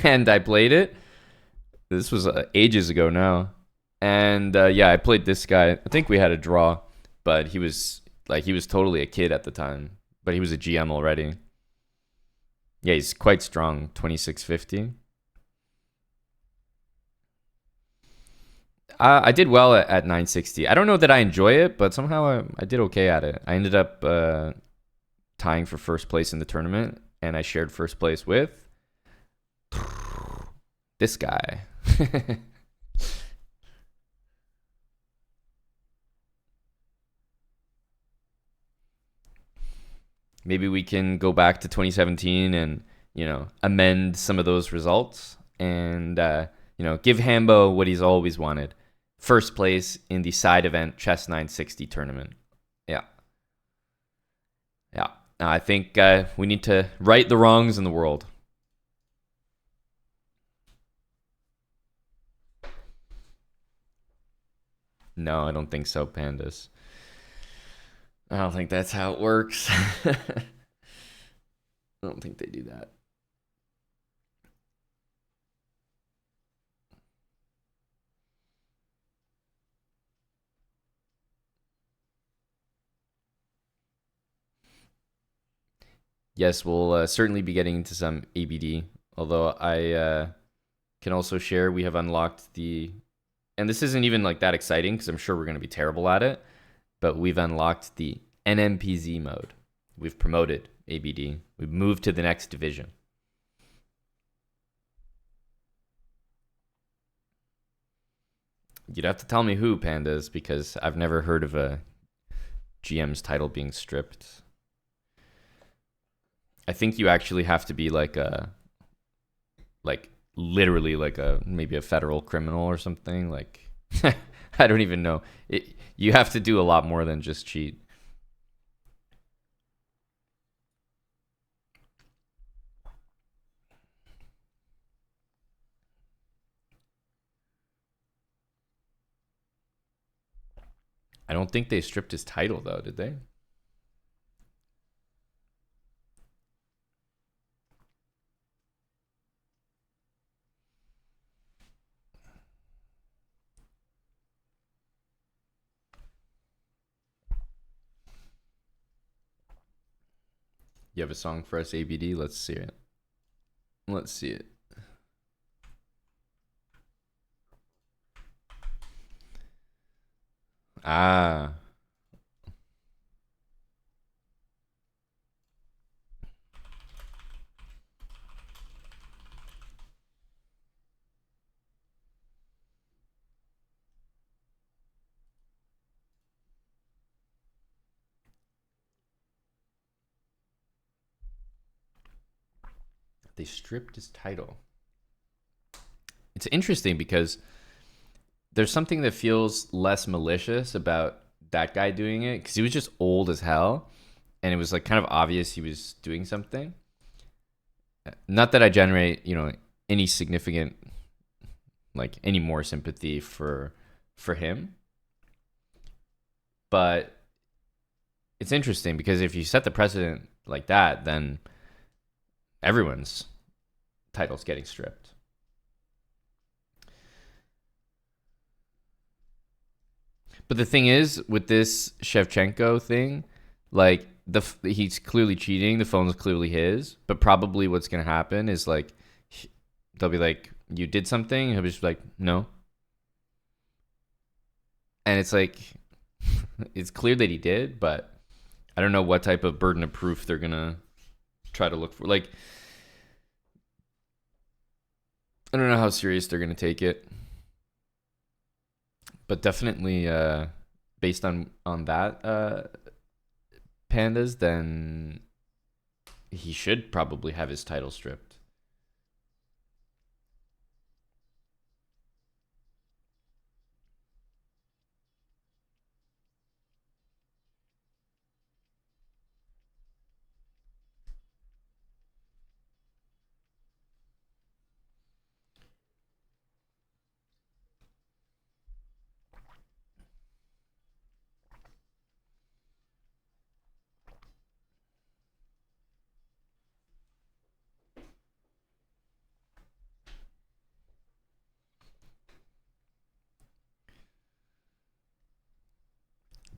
and I played it. This was ages ago now, and I played this guy. I think we had a draw, but he was totally a kid at the time, but he was a GM already. Yeah, he's quite strong, 2650. I did well at 960. I don't know that I enjoy it, but somehow I did okay at it. I ended up tying for first place in the tournament, and I shared first place with this guy. Maybe we can go back to 2017 and, amend some of those results and, give Hambo what he's always wanted. first place in the side event Chess 960 tournament. Yeah. Yeah. I think we need to right the wrongs in the world. No, I don't think so, Pandas. I don't think that's how it works. I don't think they do that. Yes, we'll certainly be getting into some ABD. Although I can also share we have unlocked the, and this isn't even like that exciting because I'm sure we're going to be terrible at it, but we've unlocked the NMPZ mode. We've promoted ABD. We've moved to the next division. You'd have to tell me who, Pandas, because I've never heard of a GM's title being stripped. I think you actually have to be like literally like maybe a federal criminal or something. Like, I don't even know. You have to do a lot more than just cheat. I don't think they stripped his title though, did they? You have a song for us, ABD? Let's see it. Let's see it. Ah. They stripped his title. It's interesting because there's something that feels less malicious about that guy doing it because he was just old as hell and it was like kind of obvious he was doing something. Not that I generate, any significant, like any more sympathy for him, but it's interesting because if you set the precedent like that, then everyone's title's getting stripped. But the thing is, with this Shevchenko thing, like he's clearly cheating. The phone's clearly his. But probably what's gonna happen is like they'll be like, "You did something." He'll be just like, "No," and it's like it's clear that he did, but I don't know what type of burden of proof they're gonna try to look for. Like, I don't know how serious they're gonna take it, but definitely based on that Pandas, then he should probably have his title stripped.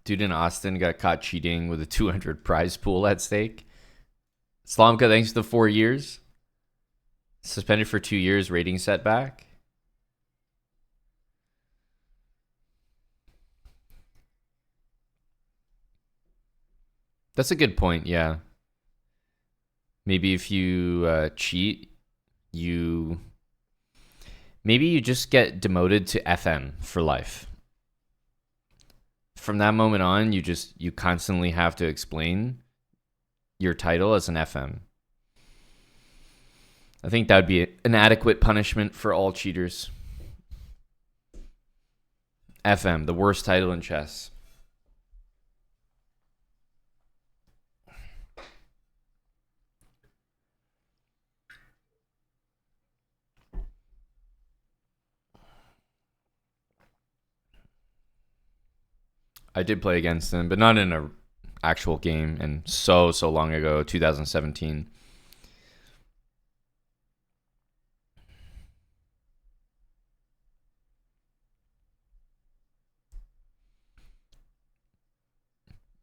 Dude in Austin got caught cheating with a 200 prize pool at stake. Slamka, thanks to the 4 years. Suspended for 2 years, rating setback. That's a good point, yeah. Maybe if you cheat, you maybe you just get demoted to FN for life. From that moment on, you constantly have to explain your title as an FM. I think that would be an adequate punishment for all cheaters. FM, the worst title in chess. I did play against him, but not in a actual game, and so long ago, 2017.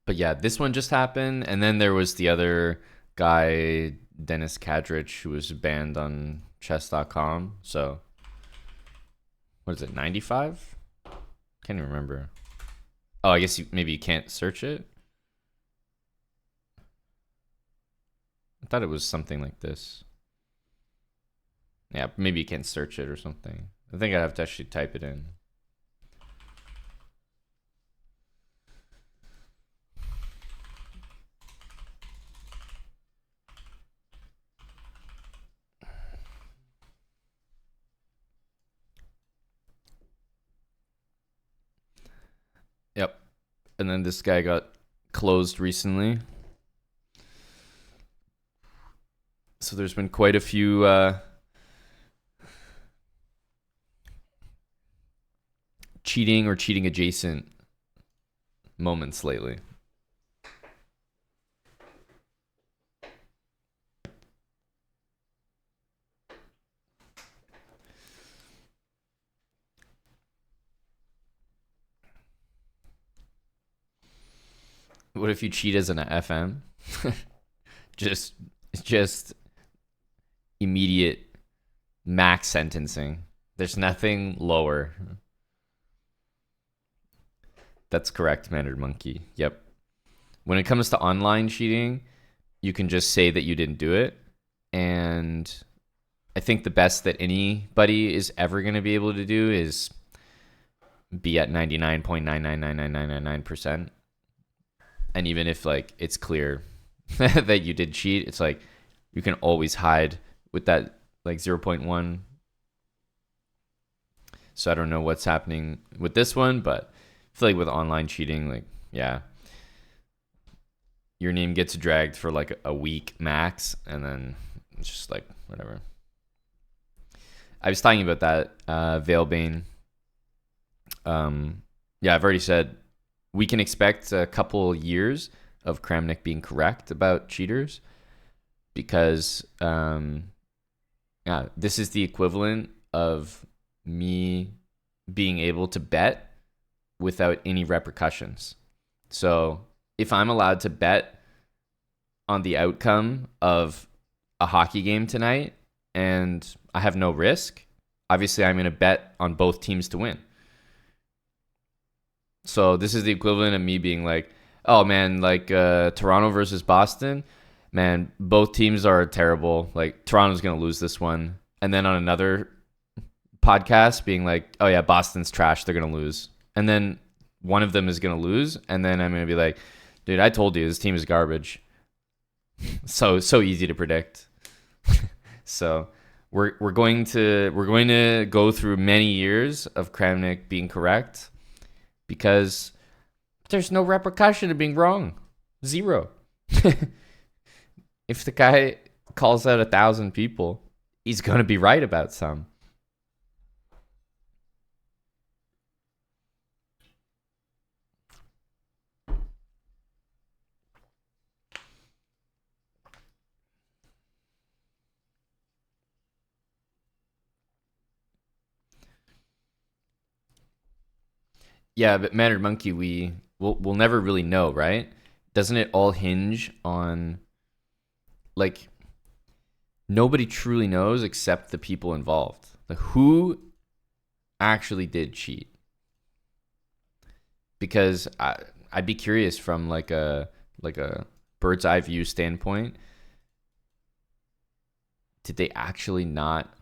But yeah, this one just happened, and then there was the other guy, Dennis Kadrich, who was banned on chess.com. So what is it, 95? Can't even remember. Oh, I guess maybe you can't search it. I thought it was something like this. Yeah, maybe you can't search it or something. I think I'd have to actually type it in. Yep. And then this guy got closed recently. So there's been quite a few cheating or cheating adjacent moments lately. What if you cheat as an FM? just immediate max sentencing. There's nothing lower. That's correct, Mandarin Monkey. Yep. When it comes to online cheating, you can just say that you didn't do it. And I think the best that anybody is ever going to be able to do is be at 99.9999999%. And even if like it's clear that you did cheat, it's like you can always hide with that like 0.1. So I don't know what's happening with this one, but I feel like with online cheating, like, yeah, your name gets dragged for like a week max, and then it's just like whatever. I was talking about that Veilbane. Yeah, I've already said we can expect a couple years of Kramnik being correct about cheaters, because yeah, this is the equivalent of me being able to bet without any repercussions. So if I'm allowed to bet on the outcome of a hockey game tonight and I have no risk, obviously I'm going to bet on both teams to win. So this is the equivalent of me being like, oh man, like Toronto versus Boston, man, both teams are terrible. Like Toronto's going to lose this one. And then on another podcast being like, oh yeah, Boston's trash, they're going to lose. And then one of them is going to lose. And then I'm going to be like, dude, I told you this team is garbage. So easy to predict. So we're going to go through many years of Kramnik being correct, because there's no repercussion to being wrong. Zero. If the guy calls out 1,000 people, he's going to be right about some. Yeah, but Mannered Monkey, we'll never really know, right? Doesn't it all hinge on, like, nobody truly knows except the people involved. Like, who actually did cheat? Because I'd be curious from like a bird's eye view standpoint. Did they actually not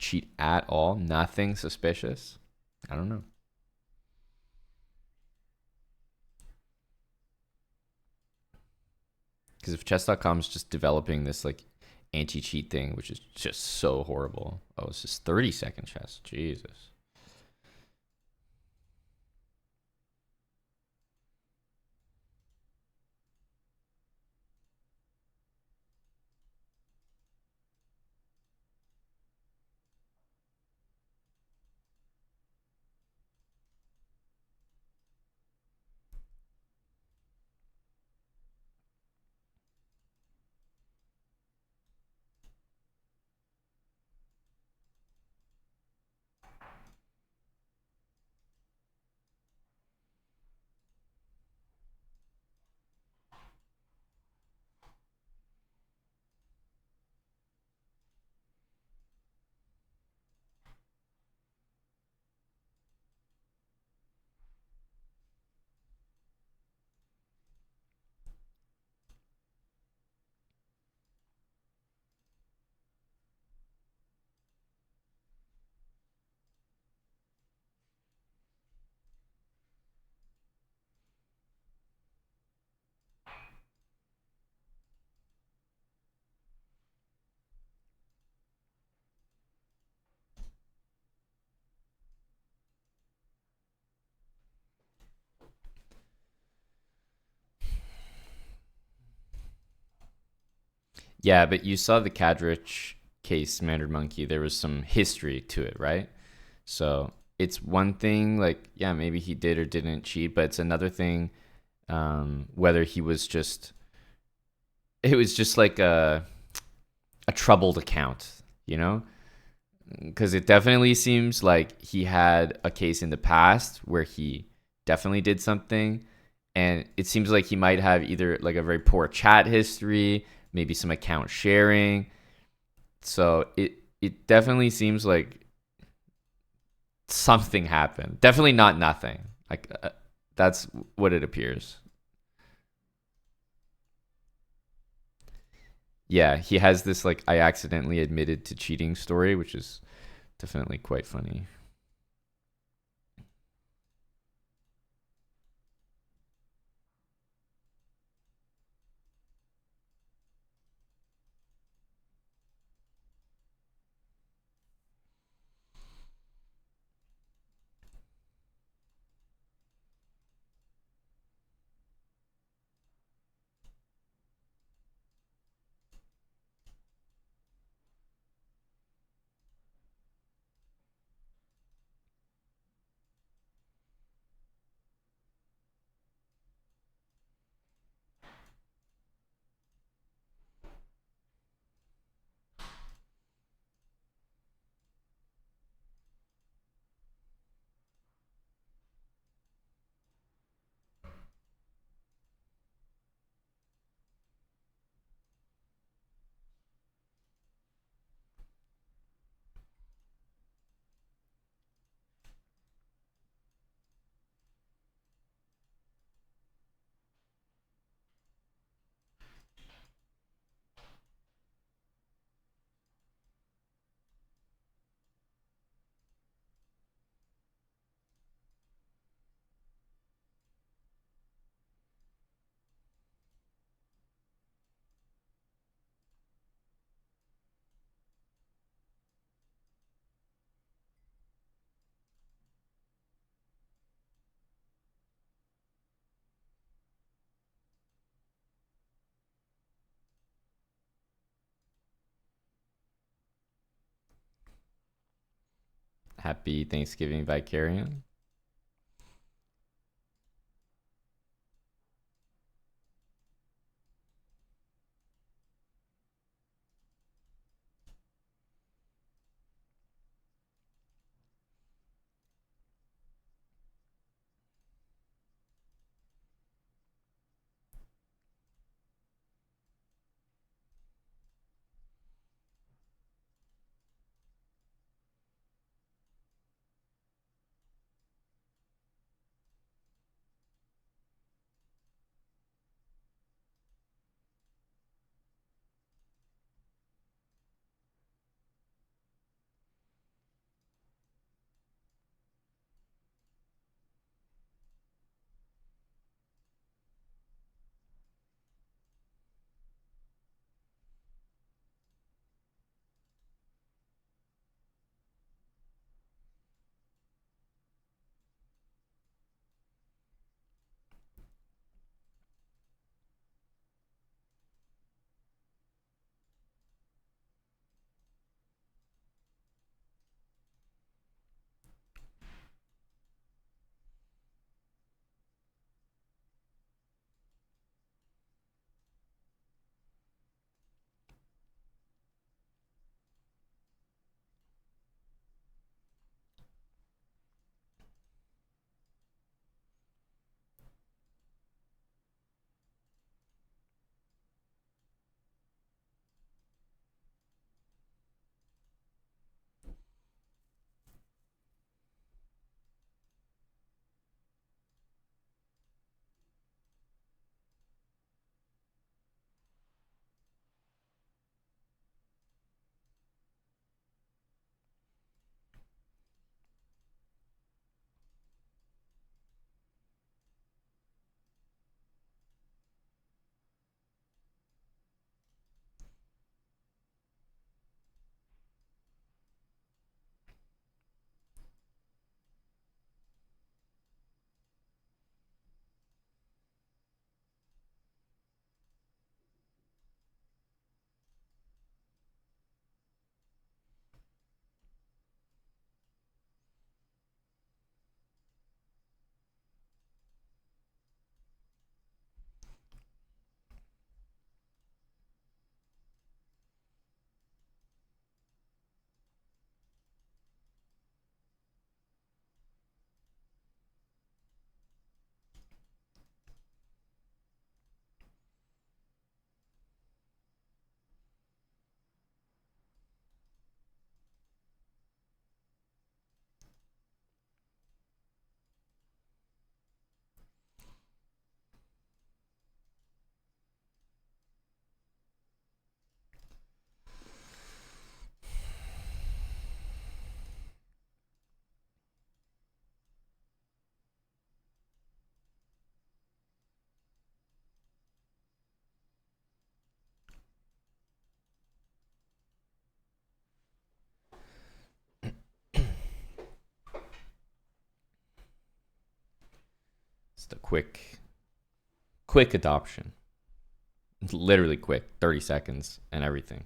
cheat at all? Nothing suspicious? I don't know. Because if chess.com is just developing this like anti-cheat thing, which is just so horrible. Oh, it's just 30-second chess. Jesus. Yeah, but you saw the Kadrich case, Mandarin Monkey. There was some history to it, right? So it's one thing, like, yeah, maybe he did or didn't cheat, but it's another thing whether he was just, it was just like a troubled account, you know? Because it definitely seems like he had a case in the past where he definitely did something. And it seems like he might have either like a very poor chat history, maybe some account sharing. So it definitely seems like something happened. Definitely not nothing. Like that's what it appears. Yeah, he has this like I accidentally admitted to cheating story, which is definitely quite funny. Happy Thanksgiving, Vicarian. Just a quick adoption. Literally quick, 30 seconds and everything.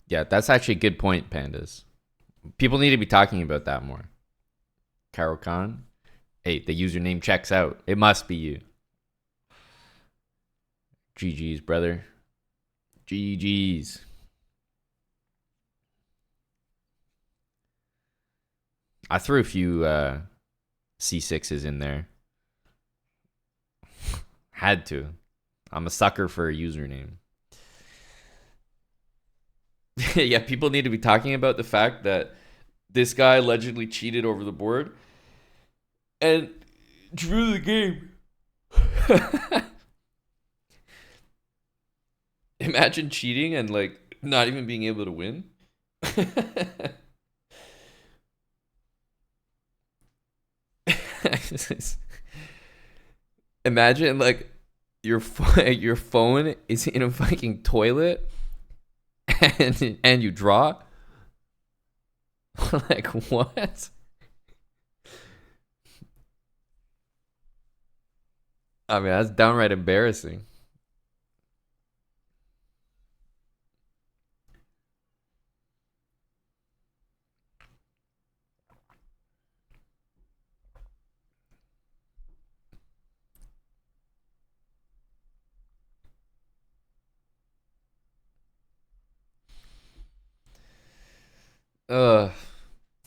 Yeah, that's actually a good point, Pandas. People need to be talking about that more. Karo Khan, hey, the username checks out. It must be you. GG's, brother. GG's. I threw a few C6s in there. Had to. I'm a sucker for a username. Yeah, people need to be talking about the fact that this guy allegedly cheated over the board and drew the game. Imagine cheating and like not even being able to win. Imagine like your your phone is in a fucking toilet and you draw. Like what? I mean, that's downright embarrassing. Ugh,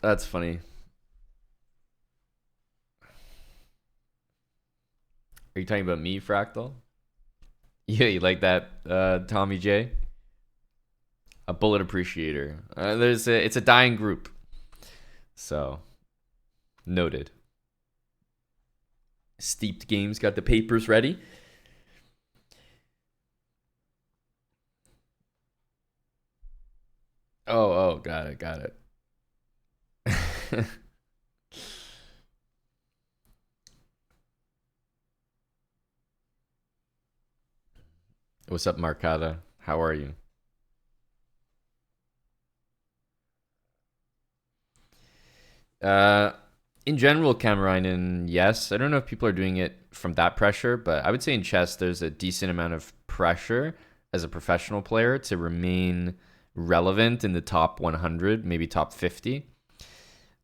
that's funny. Are you talking about me, Fractal? Yeah, you like that, Tommy J? A bullet appreciator. It's a dying group. So, noted. Steeped Games got the papers ready. Oh, got it. What's up, Marcada? How are you? Uh, in general, Kamarainen, yes. I don't know if people are doing it from that pressure, but I would say in chess, there's a decent amount of pressure as a professional player to remain relevant in the top 100, maybe top 50.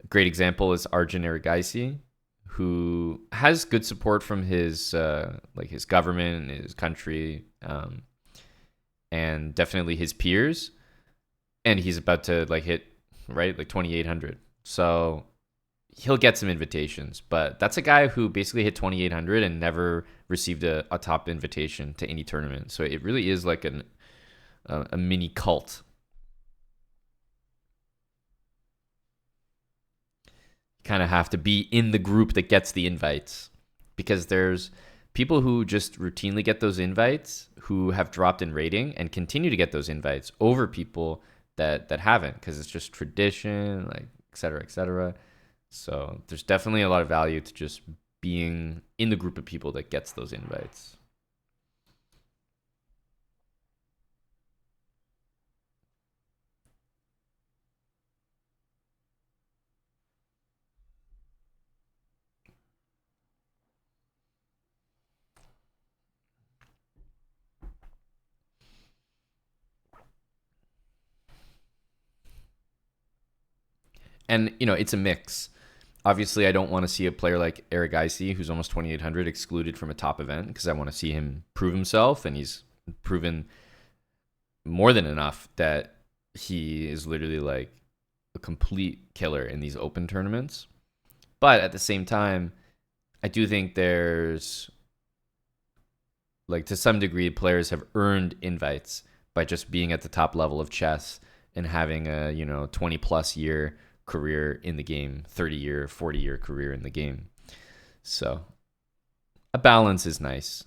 A great example is Arjun Erigaisi, who has good support from his like his government, his country, and definitely his peers. And he's about to like hit right like 2,800. So he'll get some invitations, but that's a guy who basically hit 2,800 and never received a top invitation to any tournament. So it really is like a mini cult. Kind of have to be in the group that gets the invites, because there's people who just routinely get those invites who have dropped in rating and continue to get those invites over people that haven't, because it's just tradition, like et cetera, et cetera. So there's definitely a lot of value to just being in the group of people that gets those invites. And it's a mix. Obviously, I don't want to see a player like Eric Icey, who's almost 2,800, excluded from a top event, because I want to see him prove himself, and he's proven more than enough that he is literally like a complete killer in these open tournaments. But at the same time, I do think there's like, to some degree, players have earned invites by just being at the top level of chess and having a 20 plus year career in the game, 30-year, 40-year career in the game. So a balance is nice.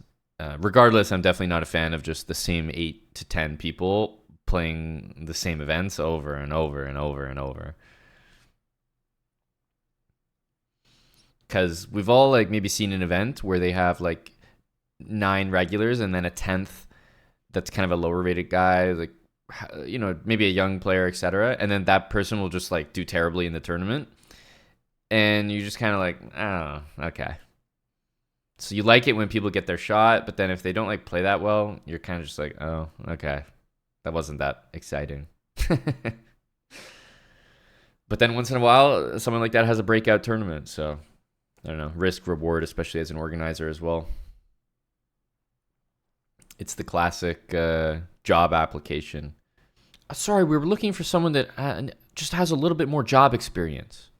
Regardless, I'm definitely not a fan of just the same 8 to 10 people playing the same events over and over and over and over. because we've all like maybe seen an event where they have like 9 regulars and then a 10th that's kind of a lower rated guy, like maybe a young player, etc. And then that person will just like do terribly in the tournament, and you just kind of like, oh, okay. So you like it when people get their shot, but then if they don't like play that well, you're kind of just like, oh, okay, that wasn't that exciting. But then once in a while, someone like that has a breakout tournament. So I don't know, risk reward, especially as an organizer as well. It's the classic job application. Sorry, we were looking for someone that just has a little bit more job experience.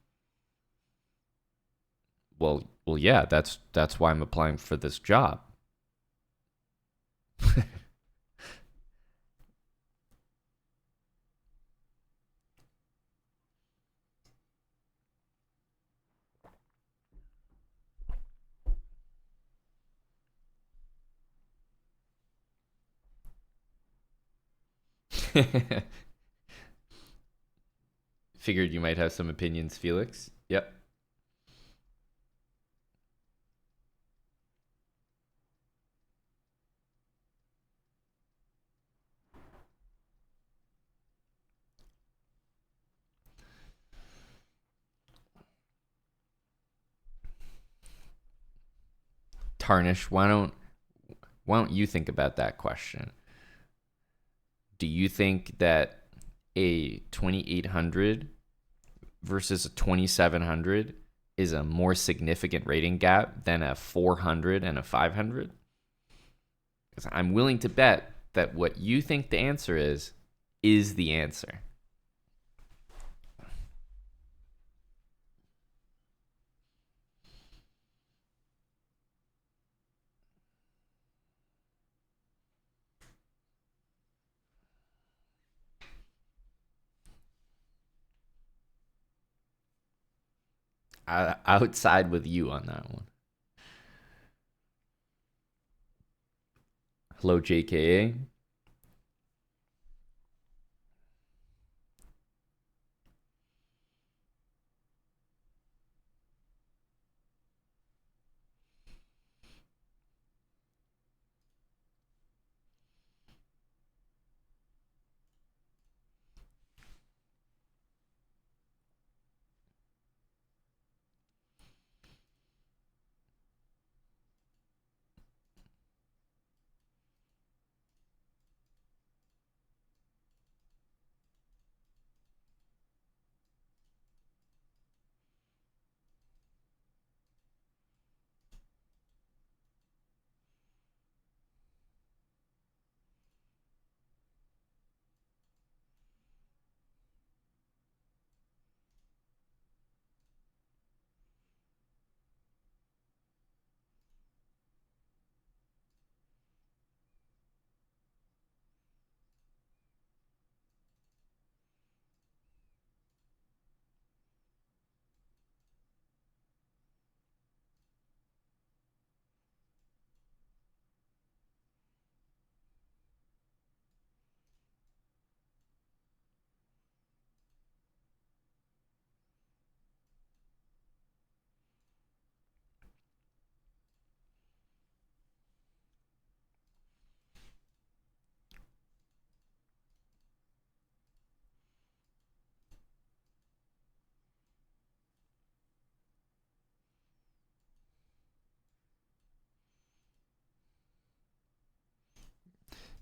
Well, yeah, that's why I'm applying for this job. Figured you might have some opinions, Felix. Yep. Tarnish, why don't you think about that question? Do you think that a 2800 versus a 2700 is a more significant rating gap than a 400 and a 500? Because I'm willing to bet that what you think the answer is the answer. I would side with you on that one. Hello, JKA.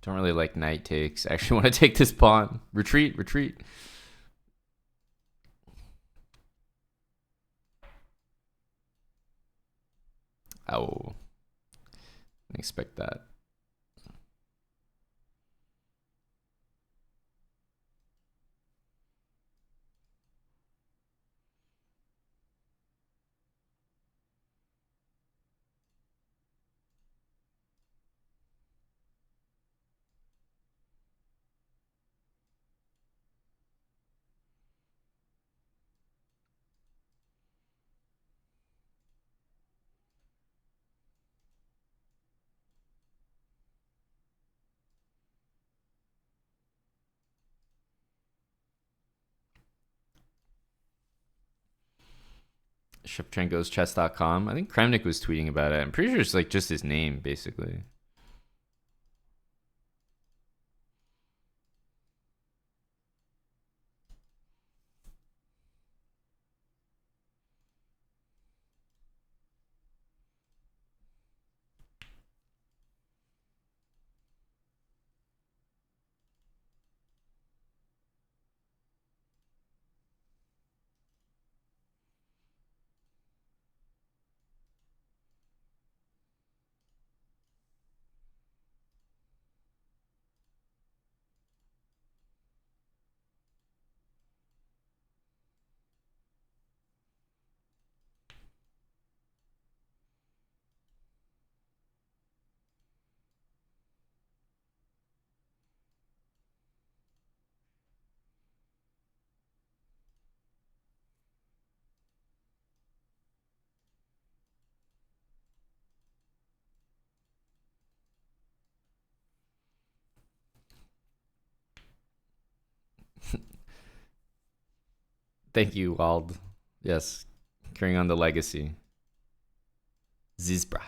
Don't really like knight takes. I actually want to take this pawn. Retreat, retreat. Oh, I expect that. Shevchenko's chess.com. I think Kramnik was tweeting about it. I'm pretty sure it's like just his name, basically. Thank you, Wald. Yes, carrying on the legacy. Zizbra.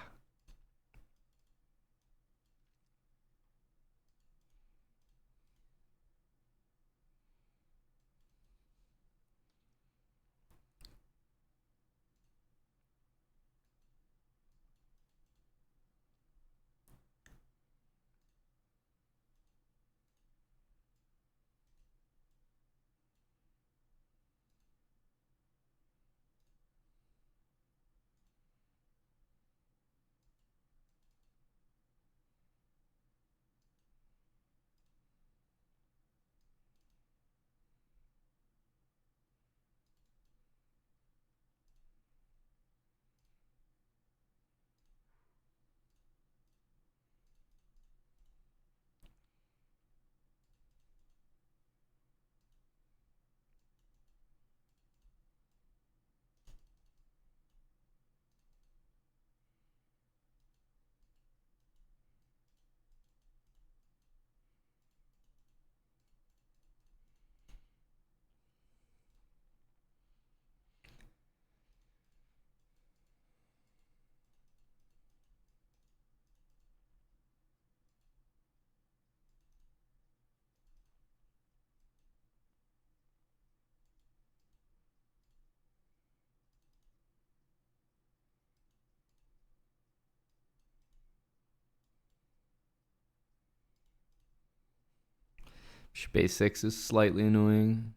Bishop a6 is slightly annoying.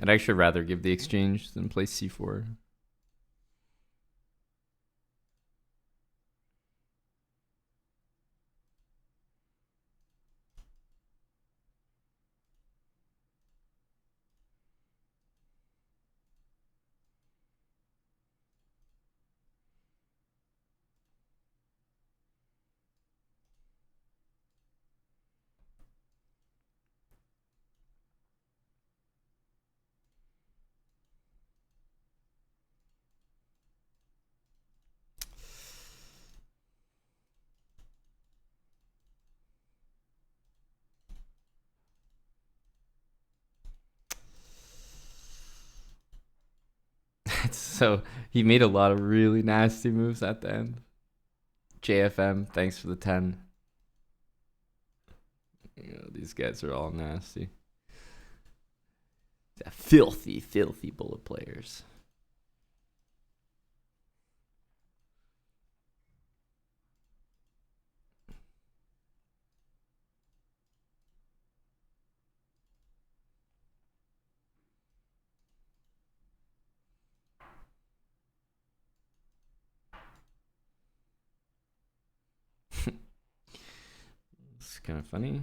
I'd actually rather give the exchange than play c4. So he made a lot of really nasty moves at the end. JFM, thanks for the 10. These guys are all nasty. Filthy, filthy bullet players. It's kind of funny.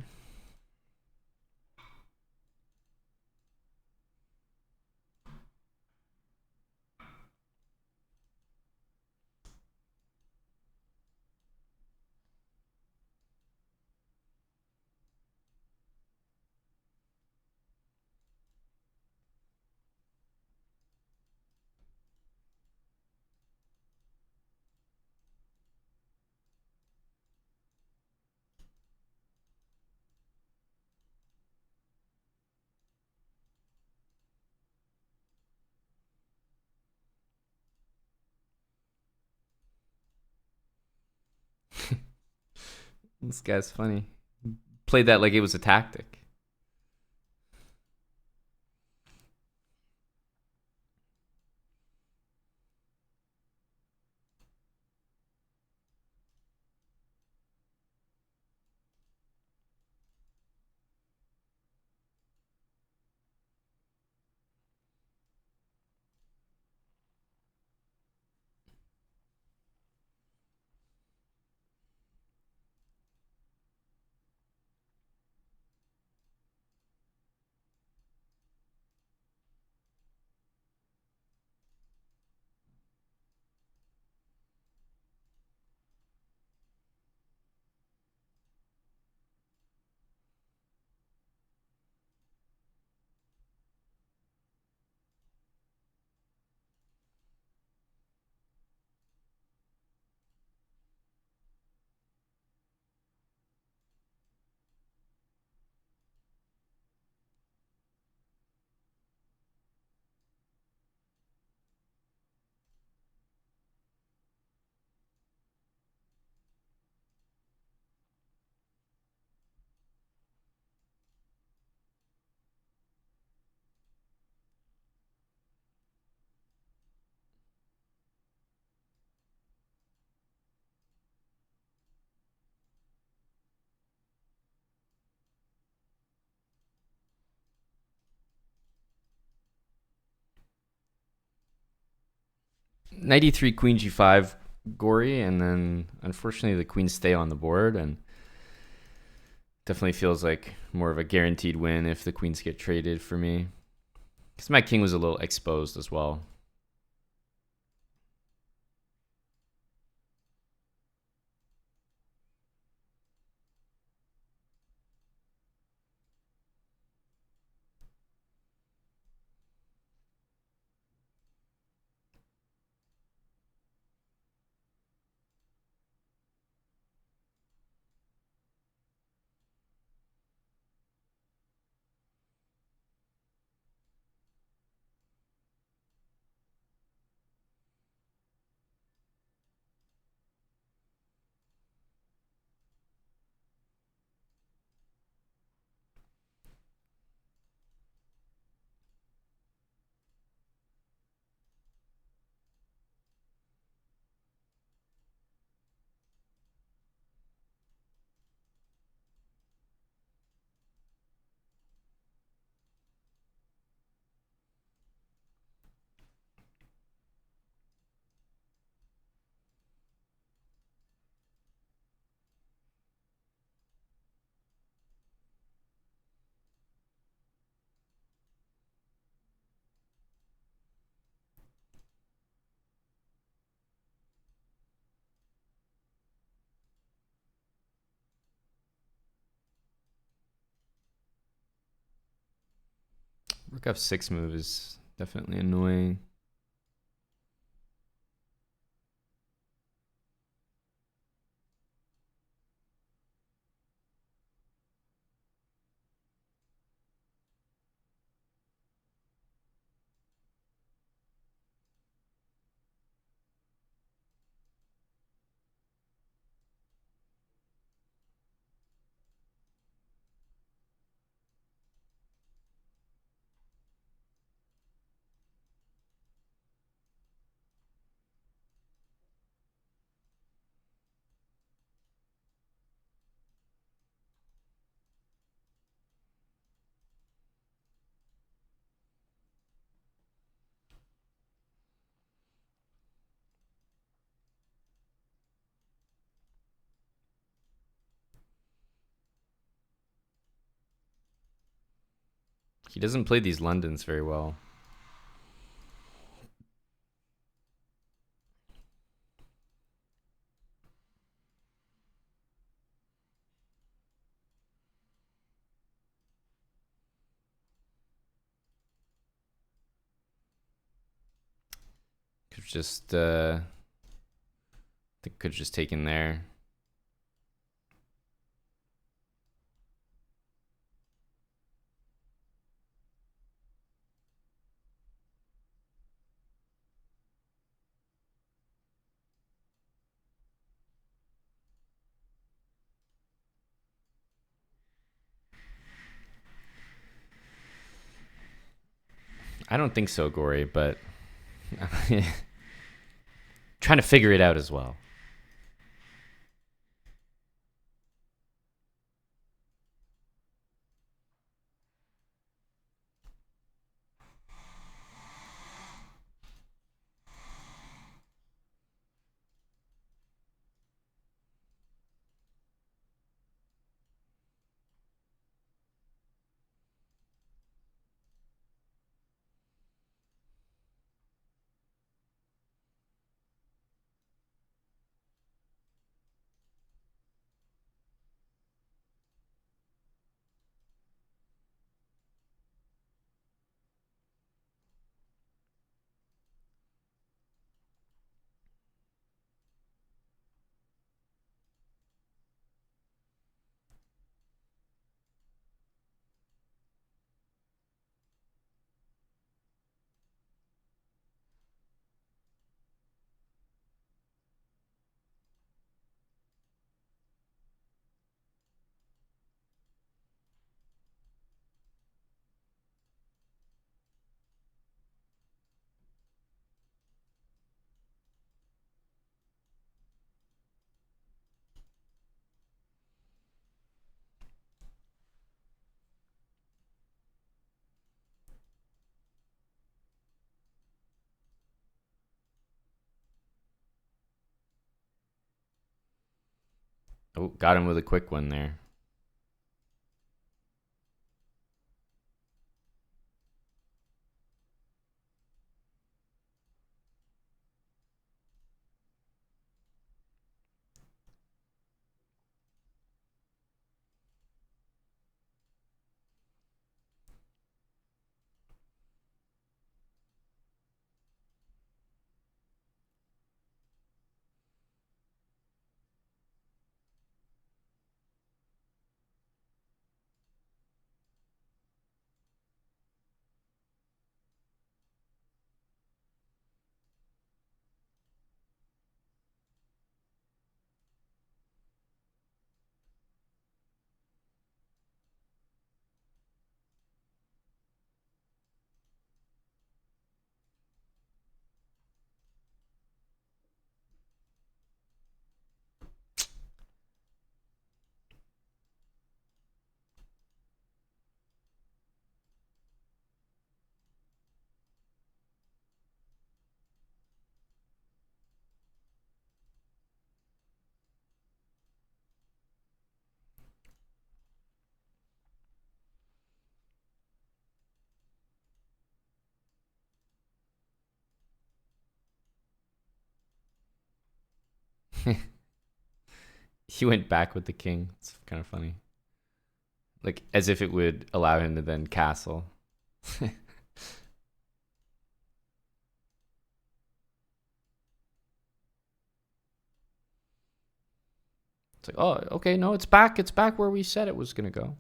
This guy's funny. Played that like it was a tactic. Knight e3, queen g5, gory, and then unfortunately the queens stay on the board, and definitely feels like more of a guaranteed win if the queens get traded for me. Because my king was a little exposed as well. Rook f6 move is definitely annoying. He doesn't play these Londons very well. Could just could just taken there. I don't think so, Gory, but trying to figure it out as well. Oh, got him with a quick one there. He went back with the king. It's kind of funny. Like, as if it would allow him to then castle. It's like, oh, okay, no, it's back. It's back where we said it was going to go.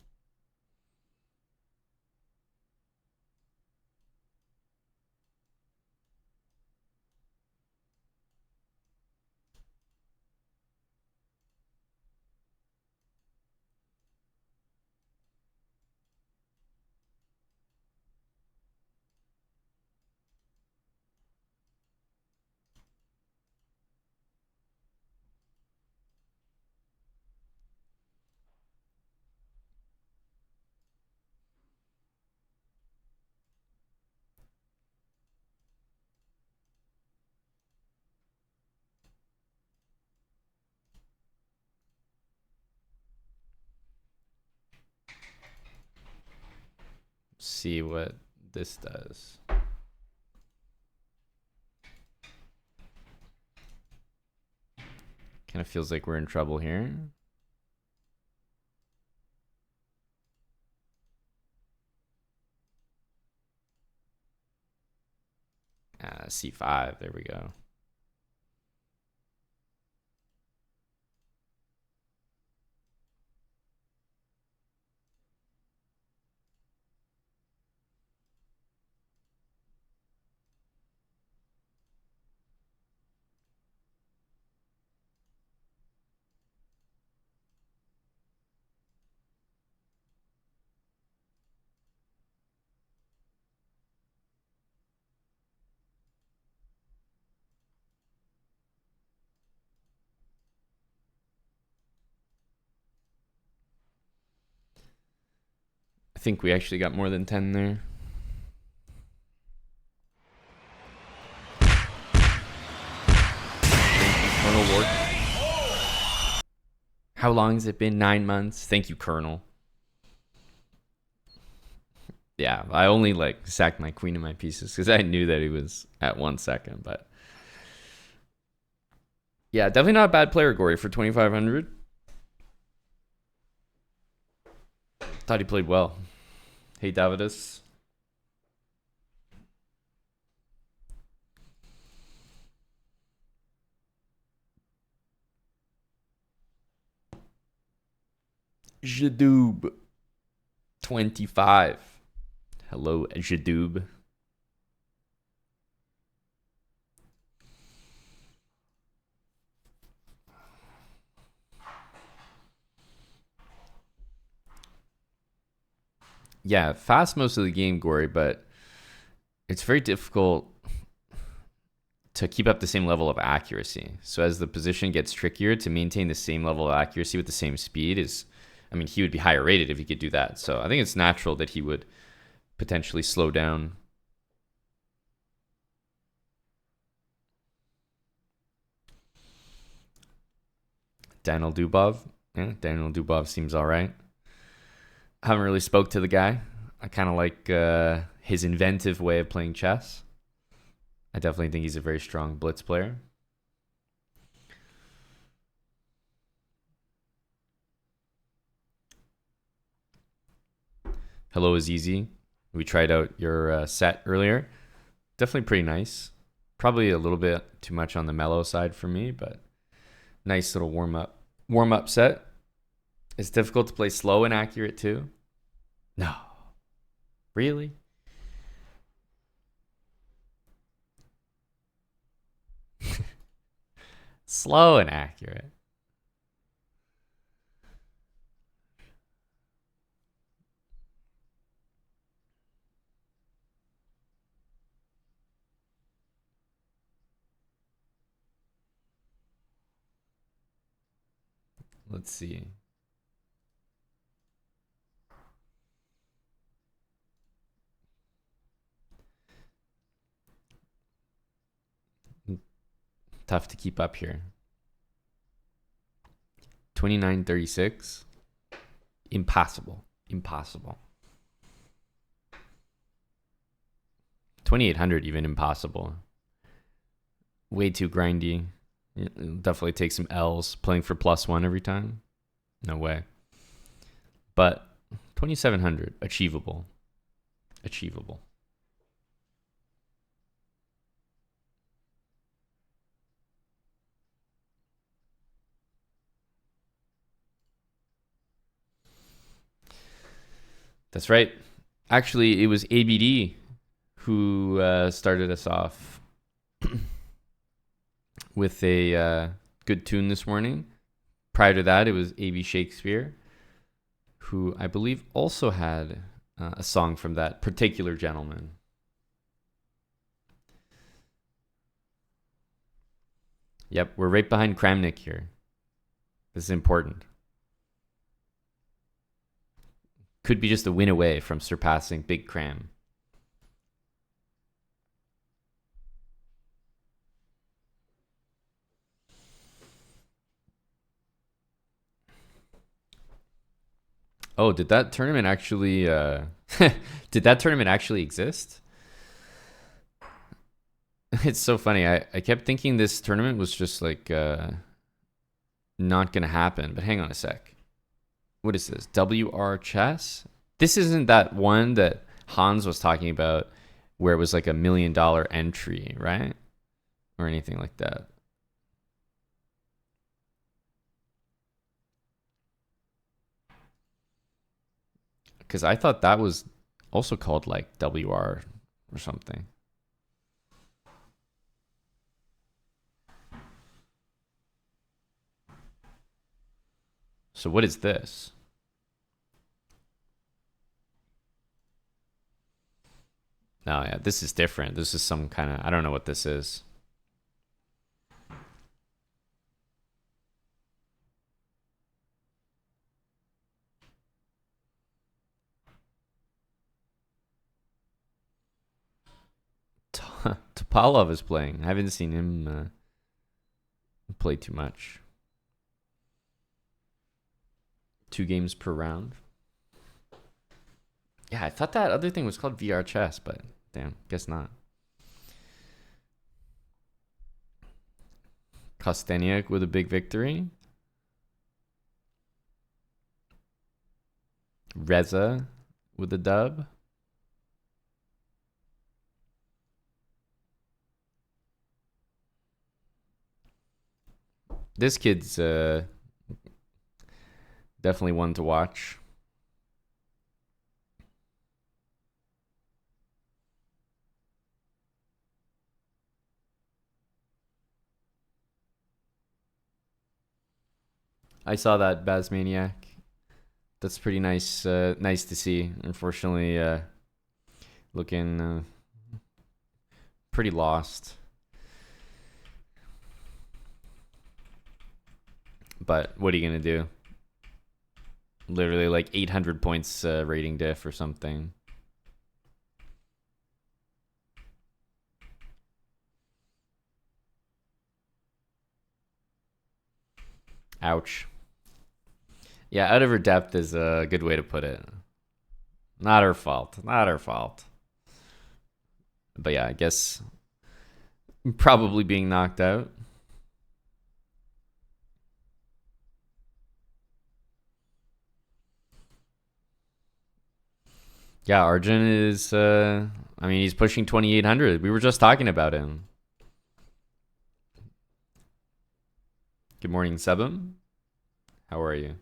See what this does. Kind of feels like we're in trouble here. C5. There we go. I think we actually got more than 10 there. Colonel Ward. How long has it been? 9 months. Thank you, Colonel. Yeah, I only like sacked my queen and my pieces because I knew that he was at 1 second. But yeah, definitely not a bad player, Gory, for 2,500. Thought he played well. Hey, Davidus. Jadoob 25. Hello, Jadoob. Yeah, fast most of the game, Gory, but it's very difficult to keep up the same level of accuracy. So as the position gets trickier, to maintain the same level of accuracy with the same speed is, I mean, he would be higher rated if he could do that. So I think it's natural that he would potentially slow down. Daniel Dubov. Yeah, Daniel Dubov seems all right. I haven't really spoke to the guy. I kind of like his inventive way of playing chess. I definitely think he's a very strong blitz player. Hello is easy. We tried out your set earlier. Definitely pretty nice. Probably a little bit too much on the mellow side for me, but nice little warm up set. It's difficult to play slow and accurate too. No. Really? Slow and accurate. Let's see. Tough to keep up here. 2936. Impossible. Impossible. 2800 even impossible. Way too grindy. It'll definitely take some L's playing for +1 every time. No way. But 2700 achievable. Achievable. That's right. Actually, it was ABD who started us off with a good tune this morning. Prior to that, it was AB Shakespeare, who I believe also had a song from that particular gentleman. Yep, we're right behind Kramnik here. This is important. Could be just a win away from surpassing Big Cram. Oh, did that tournament actually did that tournament actually exist? It's so funny. I kept thinking this tournament was just like not gonna happen, but hang on a sec. What is this? WR chess? This isn't that one that Hans was talking about where it was like $1 million entry, right? Or anything like that. Because I thought that was also called like WR or something. So what is this? No, yeah, this is different. This is some kind of, I don't know what this is. Topalov is playing. I haven't seen him play too much. 2 games per round. Yeah, I thought that other thing was called VR chess, but damn, guess not. Kosteniuk with a big victory. Reza with a dub. This kid's definitely one to watch. I saw that Bazmaniac. That's pretty nice. Nice to see. Unfortunately, looking pretty lost. But what are you gonna do? Literally like 800 points rating diff or something. Ouch. Yeah, out of her depth is a good way to put it. Not her fault. Not her fault. But yeah, I guess probably being knocked out. Yeah, Arjun is I mean, he's pushing 2800. We were just talking about him. Good morning, Sebum. How are you?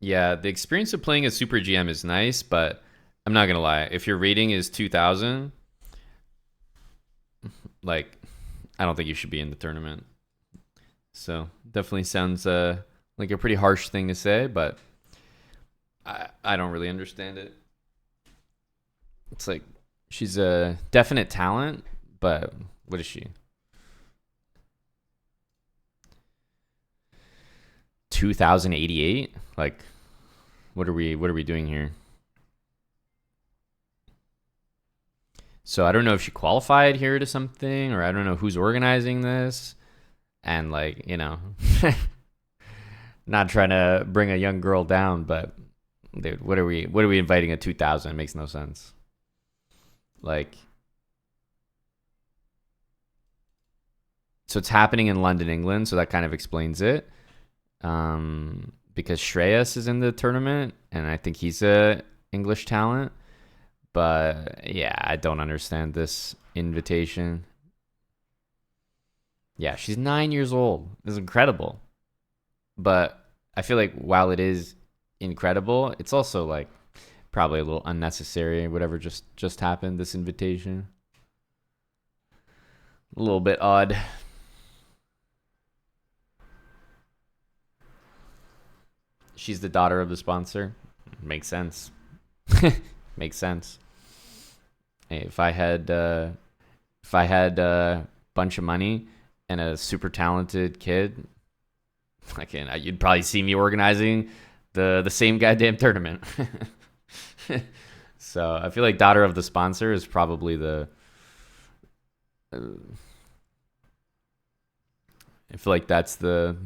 Yeah, the experience of playing a Super GM is nice, but I'm not gonna lie. If your rating is 2000, like, I don't think you should be in the tournament. So definitely sounds like a pretty harsh thing to say, but I don't really understand it. It's like she's a definite talent, but what is she? 2088? Like, what are we doing here? So I don't know if she qualified here to something, or I don't know who's organizing this. And like, you know, not trying to bring a young girl down, but dude, what are we inviting a 2000? It makes no sense. Like, so it's happening in London, England, so that kind of explains it. Because Shreyas is in the tournament, and I think he's a English talent. But yeah, I don't understand this invitation. Yeah, she's 9 years old. It's incredible. But I feel like while it is incredible, it's also like probably a little unnecessary. Whatever just happened, this invitation, a little bit odd. She's the daughter of the sponsor. Makes sense. Makes sense. Hey, if I had a bunch of money and a super talented kid, you'd probably see me organizing the same goddamn tournament. So I feel like daughter of the sponsor is probably the. I feel like that's the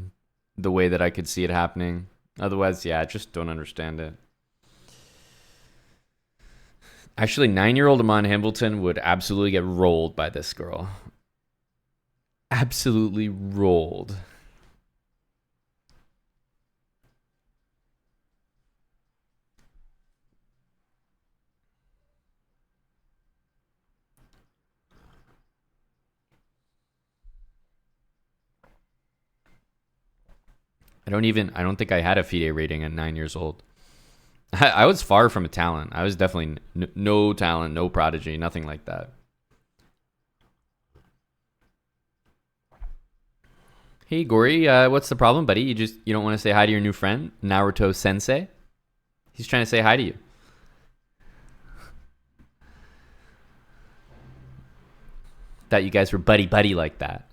way that I could see it happening. Otherwise, yeah, I just don't understand it. Actually, 9-year-old Amon Hamilton would absolutely get rolled by this girl. Absolutely rolled. I don't think I had a FIDE rating at 9 years old. I was far from a talent. I was definitely no talent, no prodigy, nothing like that. Hey Gory, what's the problem, buddy? You don't want to say hi to your new friend Naruto Sensei? He's trying to say hi to you. Thought you guys were buddy buddy like that.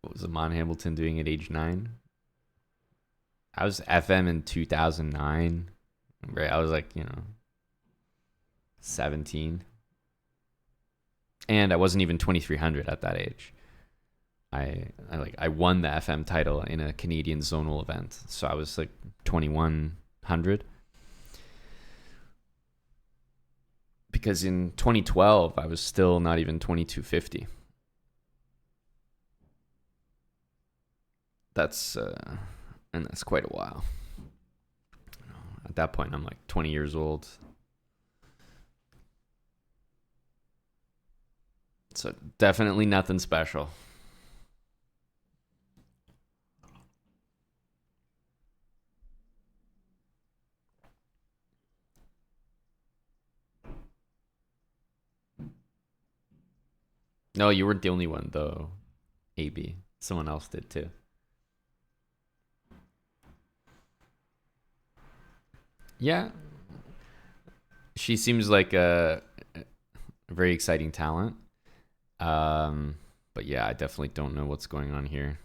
What was Amon Hamilton doing at age 9? I was FM in 2009. Right, I was like, 17. And I wasn't even 2300 at that age. I won the FM title in a Canadian zonal event. So I was like 2100. Because in 2012, I was still not even 2250. And that's quite a while. At that point, I'm like 20 years old. So definitely nothing special. No, you weren't the only one, though, AB. Someone else did, too. Yeah. She seems like a very exciting talent. But yeah, I definitely don't know what's going on here.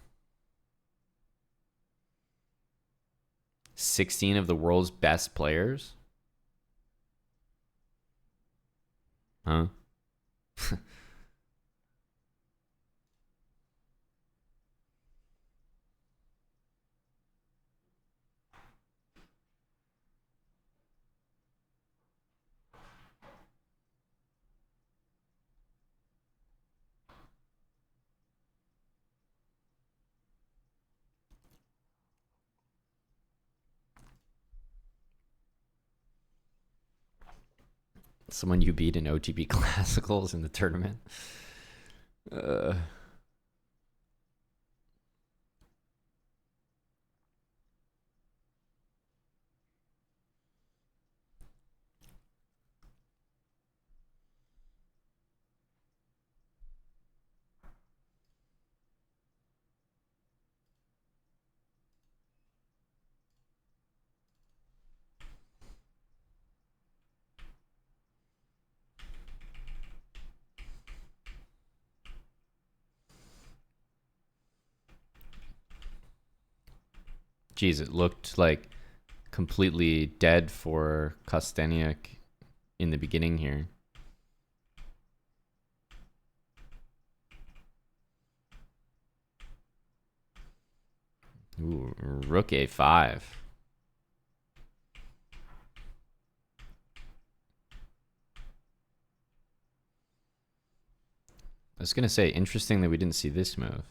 16 of the world's best players? Huh? Someone you beat in OTB Classicals in the tournament? Uh, Geez, it looked like completely dead for Kosteniuk in the beginning here. Ooh, rook a5. I was going to say, interesting that we didn't see this move.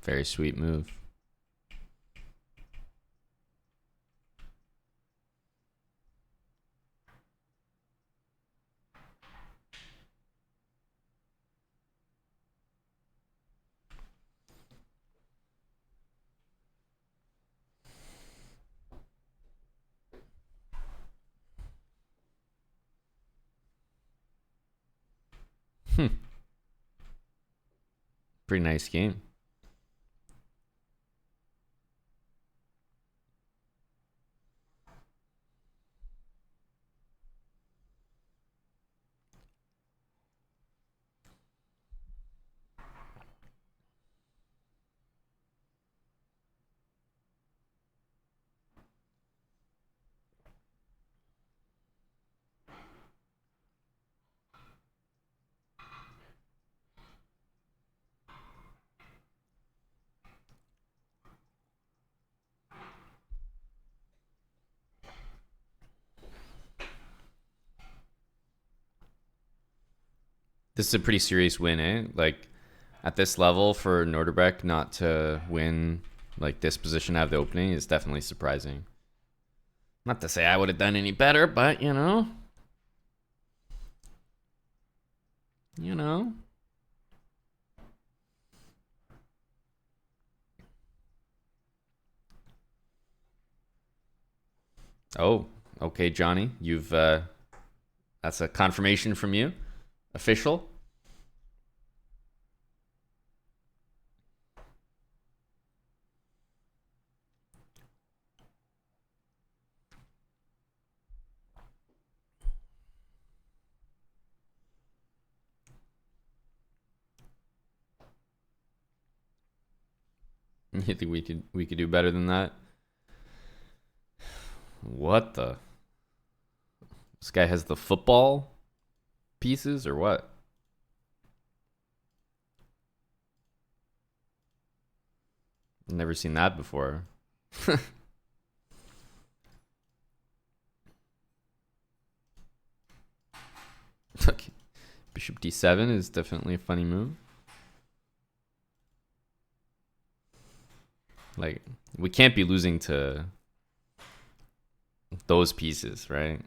Very sweet move. Pretty nice game. This is a pretty serious win, eh? Like, at this level for Norderbeck not to win like this position out of the opening is definitely surprising. Not to say I would have done any better, but you know. Oh, okay, Johnny. You've that's a confirmation from you. Official. You think we could do better than that? What the? This guy has the football pieces or what? Never seen that before. Okay. Bishop d7 is definitely a funny move. Like, we can't be losing to those pieces, right?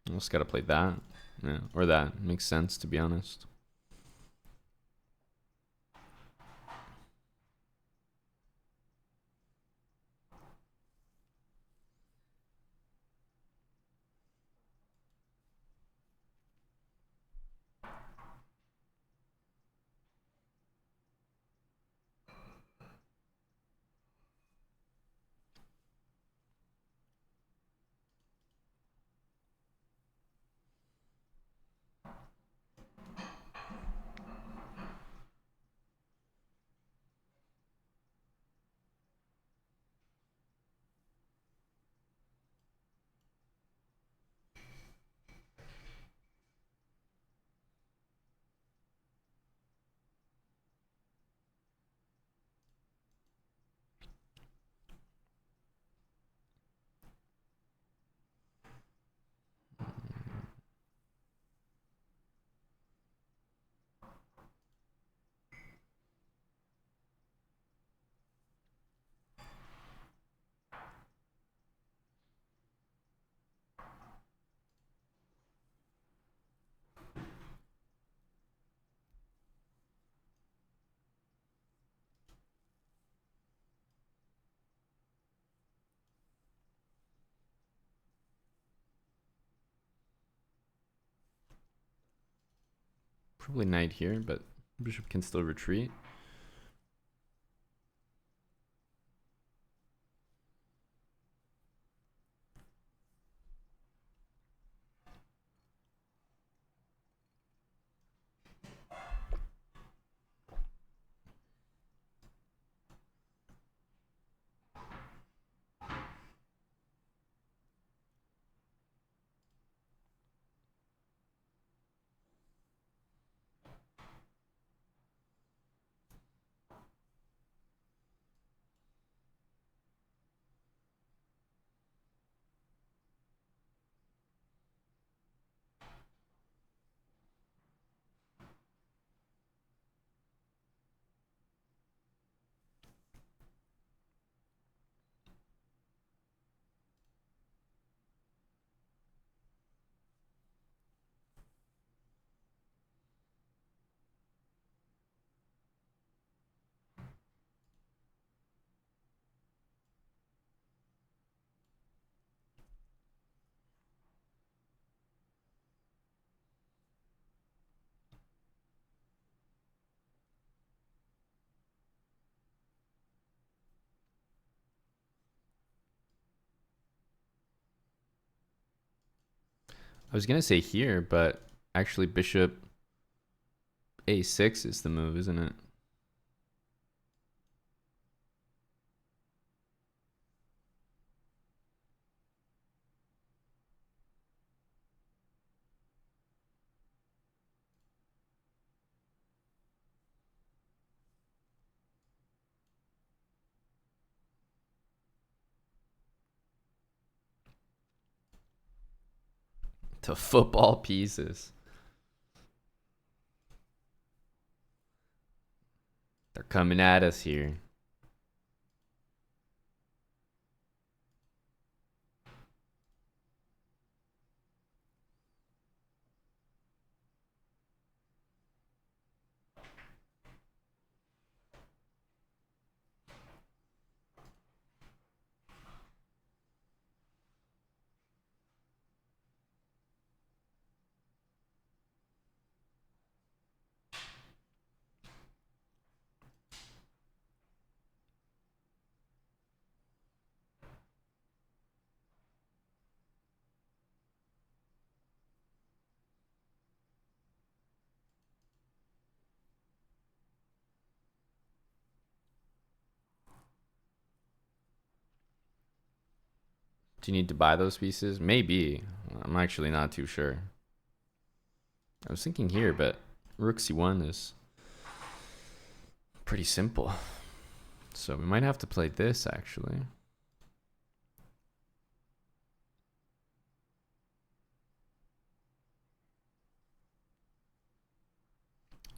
Just gotta play that. Yeah, or that. Makes sense, to be honest. Probably knight here, but bishop can still retreat. I was gonna say here, but actually bishop a6 is the move, isn't it? To football pieces. They're coming at us here. Do you need to buy those pieces? Maybe. I'm actually not too sure. I was thinking here, but rook c1 is pretty simple. So we might have to play this, actually.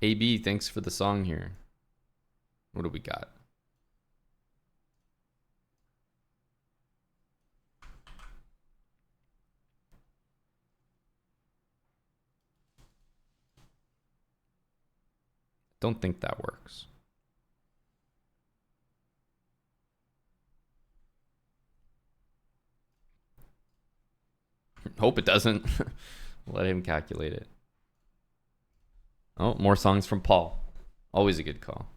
AB, thanks for the song here. What do we got? Don't think that works. Hope it doesn't. Let him calculate it. Oh, more songs from Paul. Always a good call.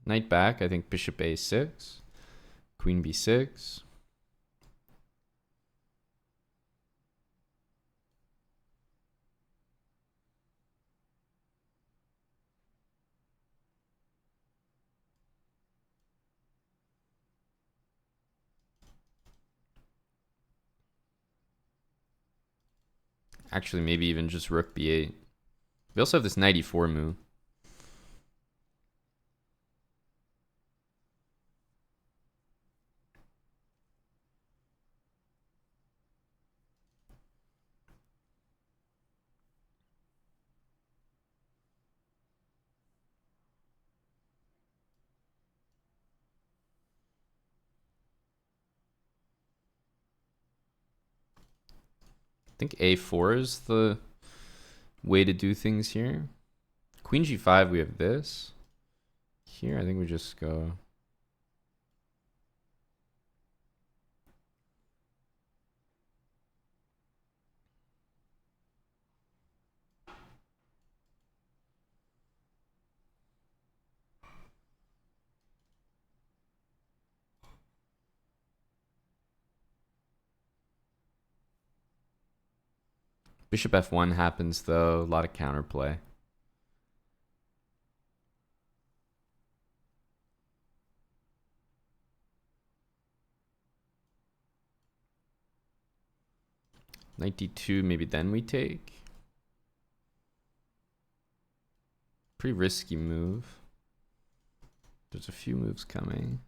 Knight back, I think bishop a6, queen b6. Actually, maybe even just rook b8. We also have this knight e4 move. I think a4 is the way to do things here. Queen g5, we have this. Here, I think we just go... Bishop f1 happens, though. A lot of counterplay. Knight d2, maybe then we take. Pretty risky move. There's a few moves coming.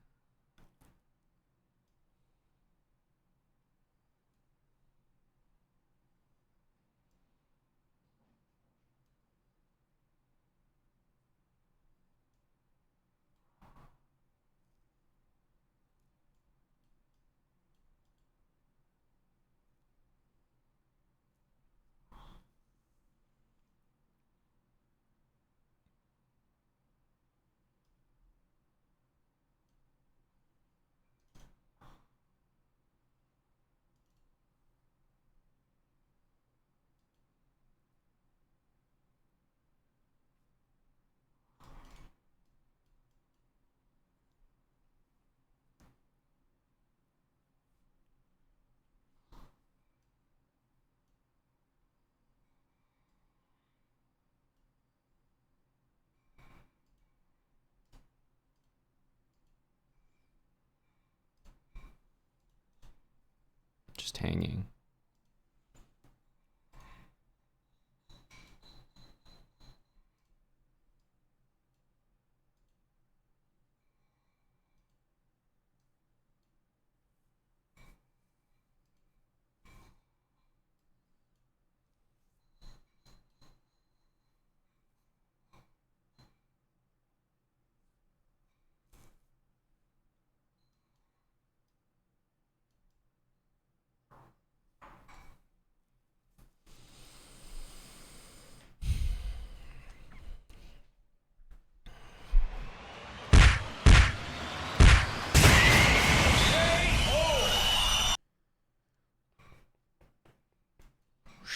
Just hanging.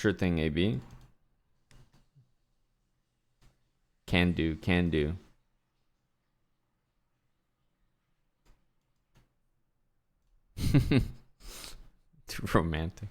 Sure thing, AB. Can do, can do. Too romantic.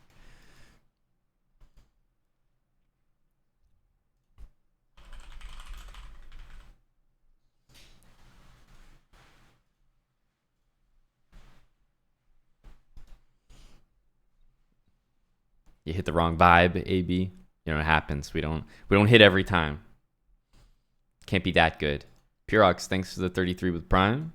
You hit the wrong vibe, AB. You know, it happens. We don't hit every time. Can't be that good. Purox, thanks for the 33 with Prime.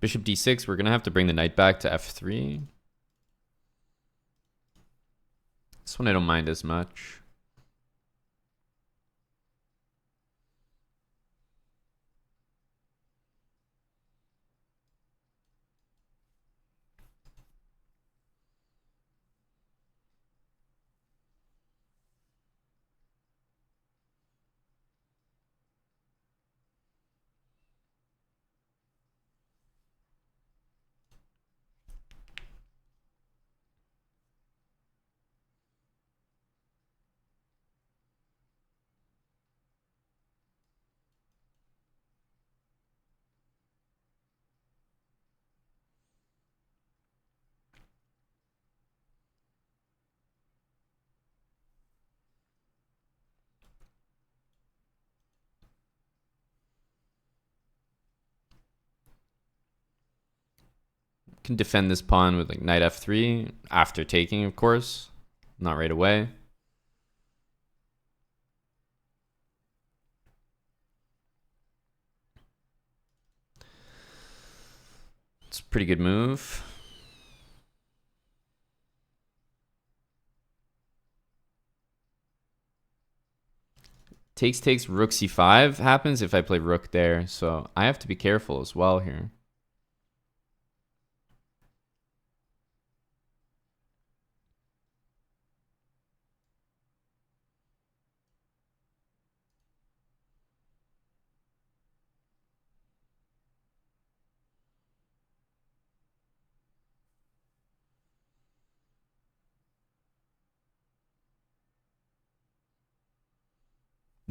Bishop d6, we're going to have to bring the knight back to f3. This one I don't mind as much. Can defend this pawn with like knight f3 after taking, of course, not right away. It's a pretty good move. Takes rook c5 happens if I play rook there, so I have to be careful as well here.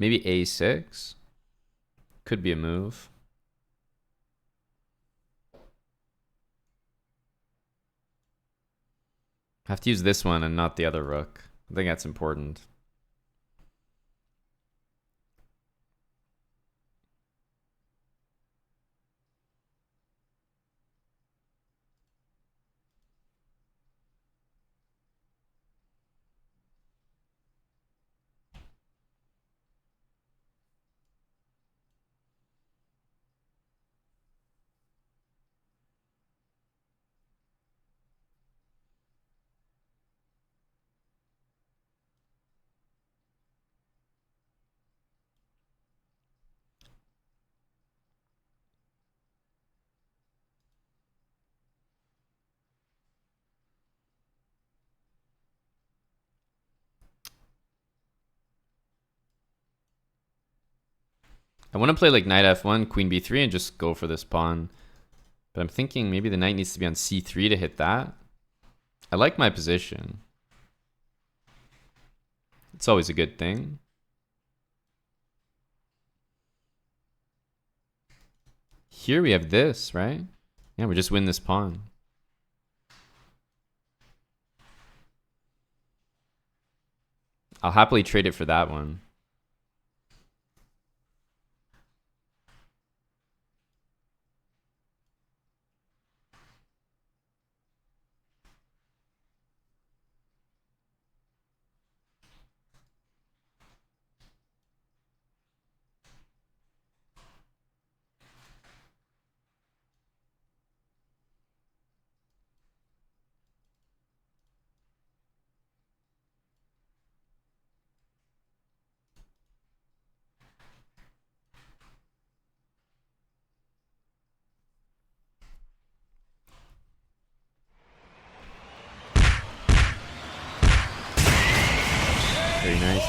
Maybe a6 could be a move. I have to use this one and not the other rook. I think that's important. I want to play like knight f1, queen b3, and just go for this pawn. But I'm thinking maybe the knight needs to be on c3 to hit that. I like my position. It's always a good thing. Here we have this, right? Yeah, we just win this pawn. I'll happily trade it for that one.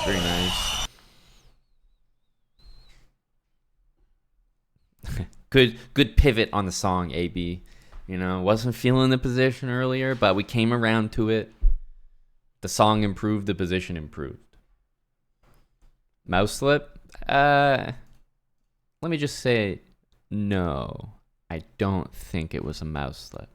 Very nice. Good pivot on the song, AB. You know, wasn't feeling the position earlier, but we came around to it. The song improved, the position improved. Mouse slip? Let me just say no. I don't think it was a mouse slip.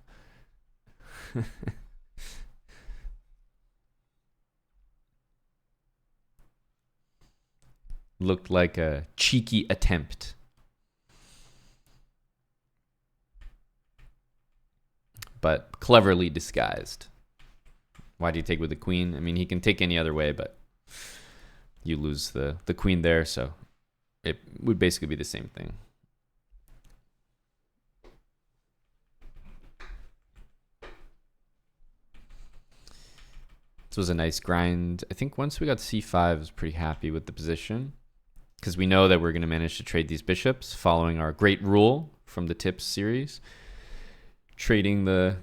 Looked like a cheeky attempt. But cleverly disguised. Why do you take with the queen? I mean, he can take any other way, but you lose the queen there, so it would basically be the same thing. This was a nice grind. I think once we got c5, I was pretty happy with the position because we know that we're going to manage to trade these bishops following our great rule from the tips series. Trading the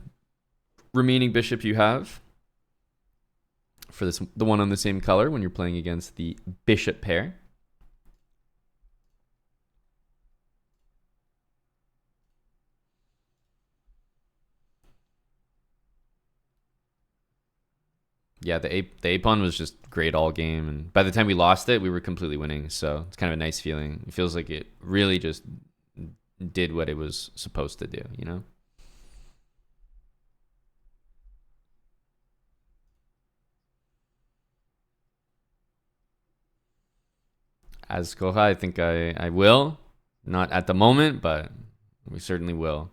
remaining bishop you have for the one on the same color when you're playing against the bishop pair. Yeah, the a pawn was just great all game, and by the time we lost it, we were completely winning. So it's kind of a nice feeling. It feels like it really just did what it was supposed to do, you know? As Koha, I think I will. Not at the moment, but we certainly will.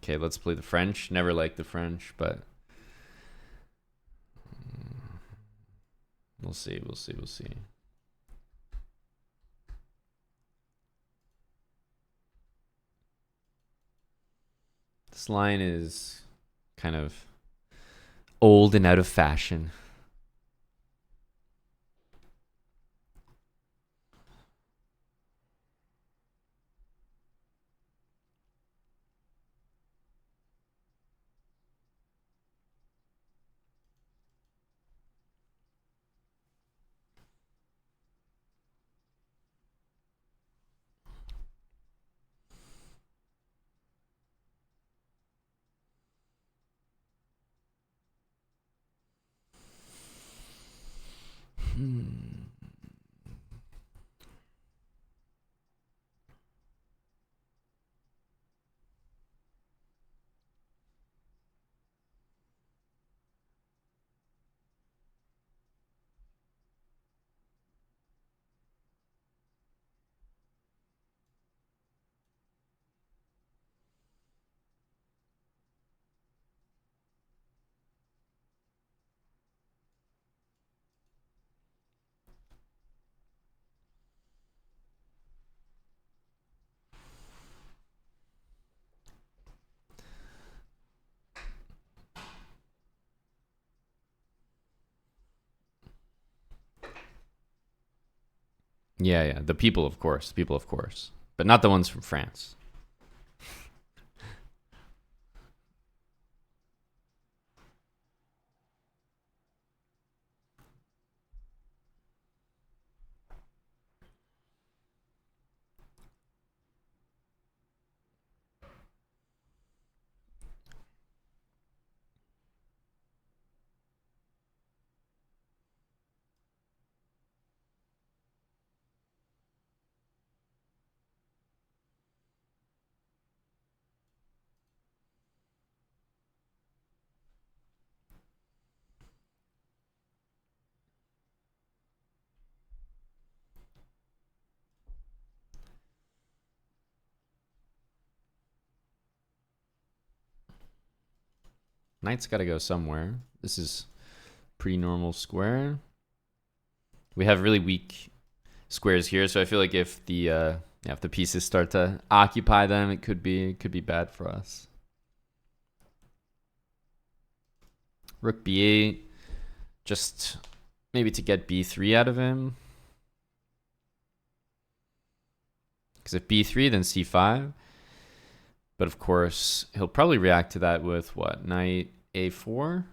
Okay, let's play the French. Never liked the French, but we'll see. We'll see. We'll see. This line is kind of old and out of fashion. Yeah, yeah. The people, of course. People, of course. But not the ones from France. Knight's got to go somewhere. This is pretty normal square. We have really weak squares here, so I feel like if the pieces start to occupy them, it could be bad for us. Rook b8, just maybe to get b3 out of him. Because if b3, then c5. But of course, he'll probably react to that with what? Knight a4?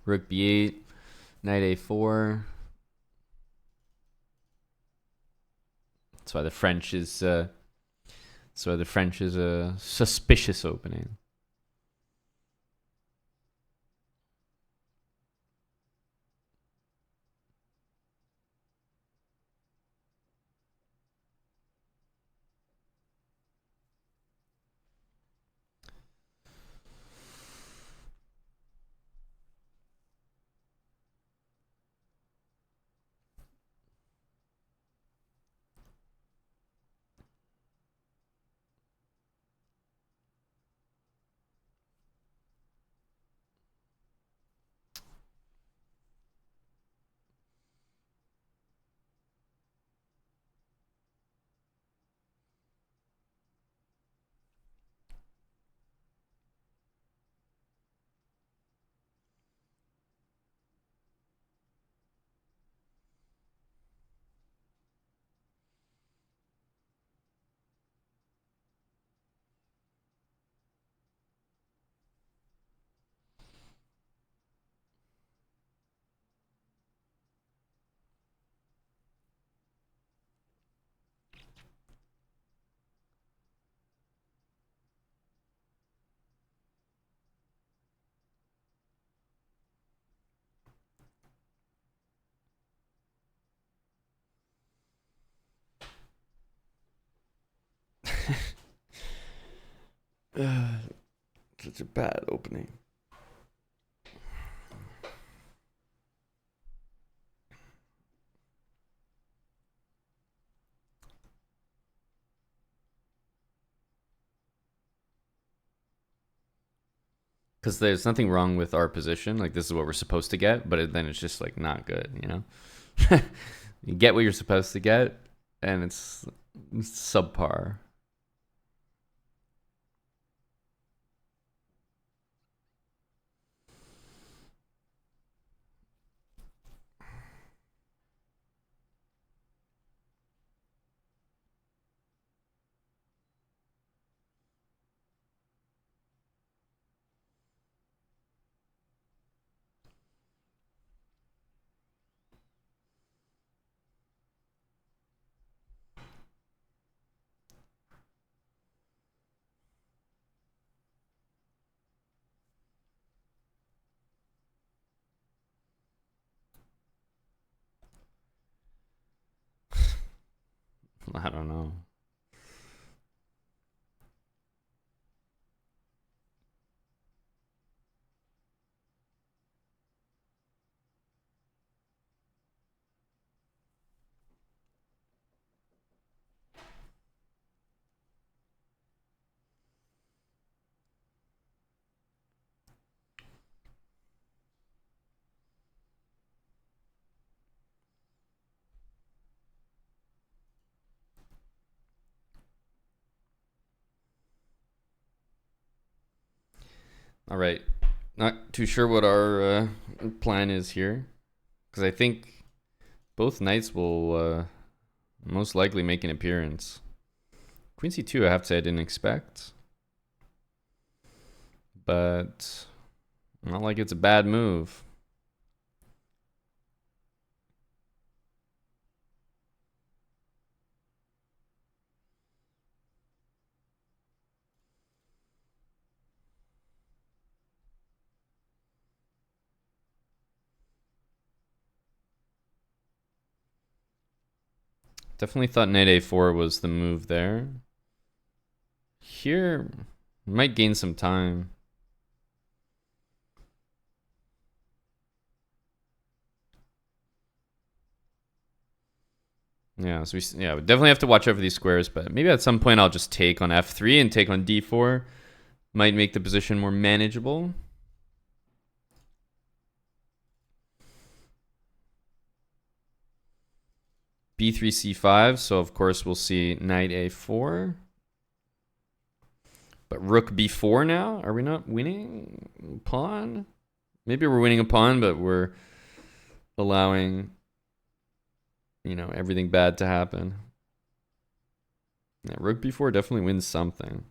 Rook b8, knight a4. That's why the French is a suspicious opening. Such a bad opening. Because there's nothing wrong with our position. Like, this is what we're supposed to get, but then it's just like not good, you know? You get what you're supposed to get, and it's subpar. I don't know. All right. Not too sure what our plan is here. Because I think both knights will most likely make an appearance. Queen c2, I have to say, I didn't expect. But not like it's a bad move. Definitely thought knight a4 was the move there. Here, might gain some time. Yeah, so we definitely have to watch over these squares, but maybe at some point I'll just take on f3 and take on d4. Might make the position more manageable. b3, c5, so of course we'll see knight a4. But rook b4 now? Are we not winning pawn? Maybe we're winning a pawn, but we're allowing, you know, everything bad to happen. Yeah, rook b4 definitely wins something.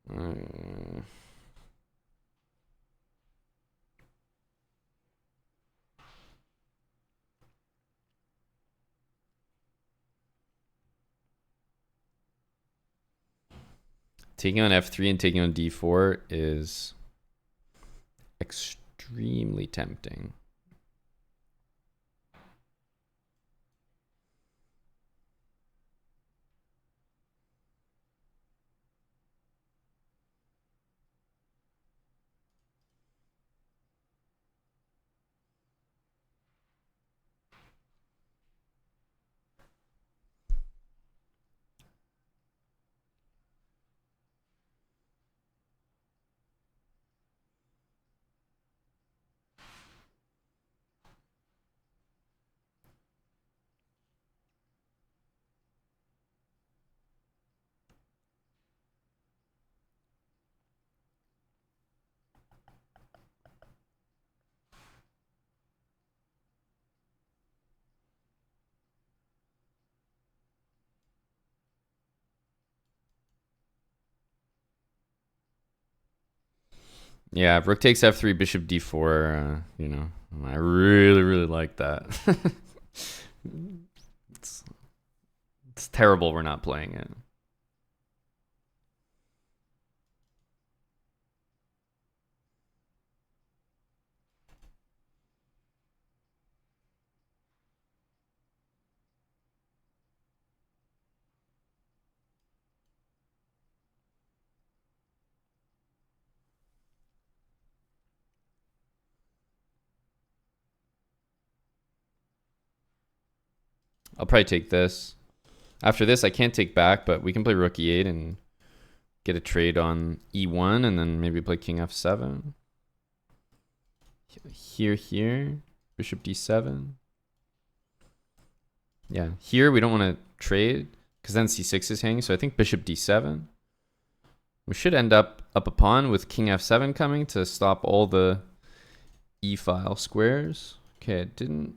Uh, taking on f3 and taking on d4 is extremely tempting. Yeah, rook takes f3, bishop d4. You know, I really, really like that. it's, it's terrible we're not playing it. I'll probably take this. After this, I can't take back, but we can play rook e8 and get a trade on e1, and then maybe play king f7. Here, bishop d7. Yeah, here we don't want to trade because then c6 is hanging. So I think bishop d7. We should end up a pawn with king f7 coming to stop all the e-file squares. Okay, it didn't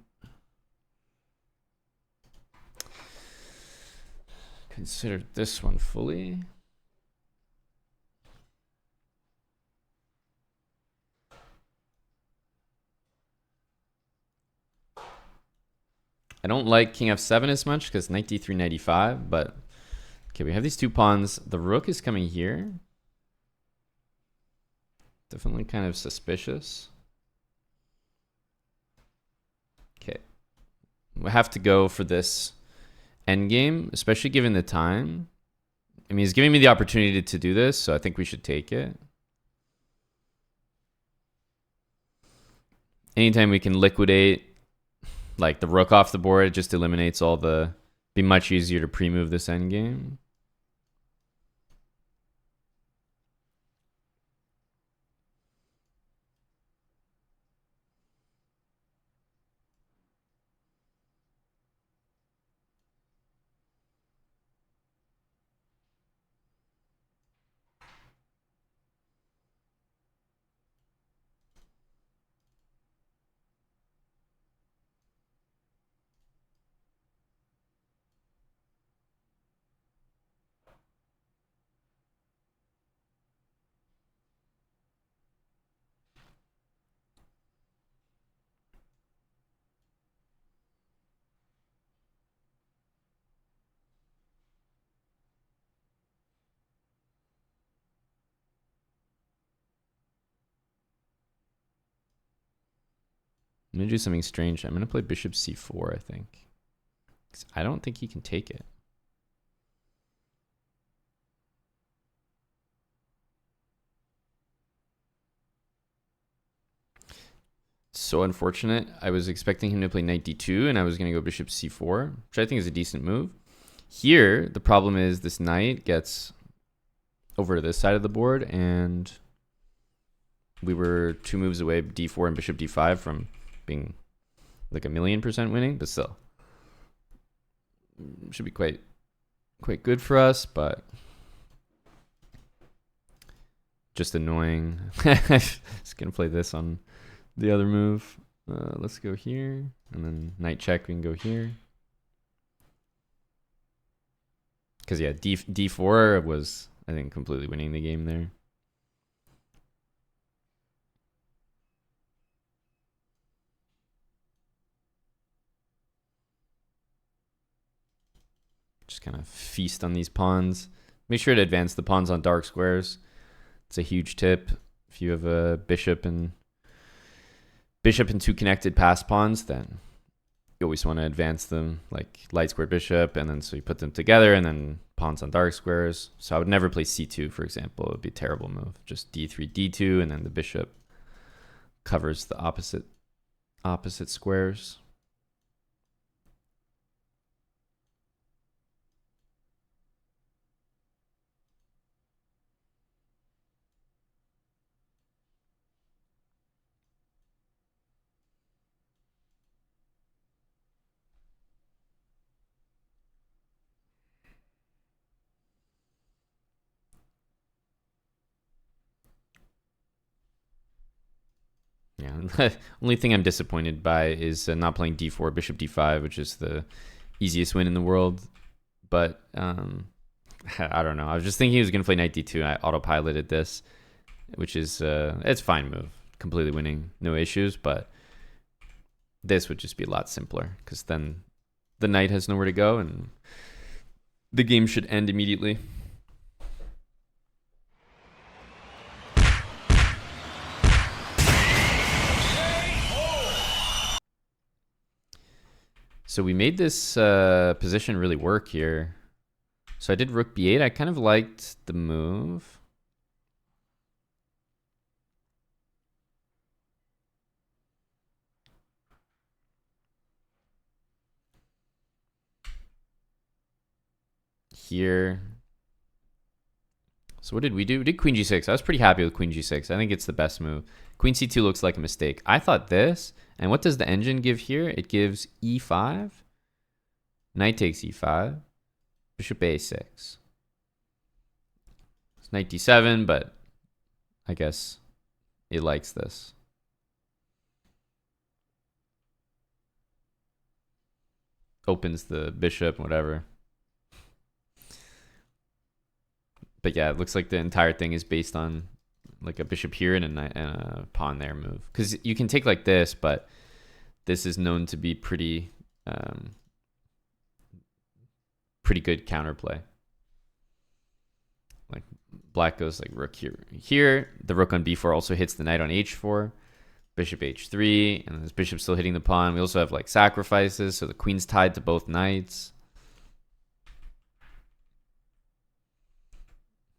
consider this one fully. I don't like king f7 as much because knight d3, knight e5, but okay, we have these two pawns. The rook is coming here. Definitely kind of suspicious. Okay. We have to go for this endgame, especially given the time. I mean, he's giving me the opportunity to do this, so I think we should take it. Anytime we can liquidate like the rook off the board, it just eliminates all the... Be much easier to pre-move this endgame. I'm gonna do something strange. I'm gonna play bishop c4, I think. 'Cause I don't think he can take it. So unfortunate. I was expecting him to play knight d2, and I was gonna go bishop c4, which I think is a decent move. Here, the problem is this knight gets over to this side of the board, and we were 2 moves away, d4 and bishop d5, from being like 1,000,000% winning, but still. Should be quite good for us, but just annoying. Just gonna play this on the other move. Let's go here, and then knight check, we can go here. Because yeah, d4 was I think completely winning the game there. Just kind of feast on these pawns. Make sure to advance the pawns on dark squares. It's a huge tip. If you have a bishop and two connected pass pawns, then you always want to advance them, like light square bishop, and then so you put them together, and then pawns on dark squares. So I would never play c2, for example. It would be a terrible move. Just d3, d2, and then the bishop covers the opposite squares. Yeah, only thing I'm disappointed by is not playing d4, bishop d5, which is the easiest win in the world. But I don't know. I was just thinking he was going to play knight d2, and I autopiloted this, which is it's a fine move. Completely winning, no issues. But this would just be a lot simpler, because then the knight has nowhere to go, and the game should end immediately. So we made this position really work here. So I did rook b8. I kind of liked the move. Here. So what did we do? We did queen g6. I was pretty happy with queen g6. I think it's the best move. Queen c2 looks like a mistake. I thought this. And what does the engine give here? It gives e5. Knight takes e5. Bishop a6. It's knight d7, but I guess it likes this. Opens the bishop, whatever. But yeah, it looks like the entire thing is based on like a bishop here and a pawn there move. Because you can take like this, but this is known to be pretty good counterplay. Like black goes like rook here. Here, the rook on b4 also hits the knight on h4. Bishop h3, and this bishop's still hitting the pawn. We also have like sacrifices, so the queen's tied to both knights.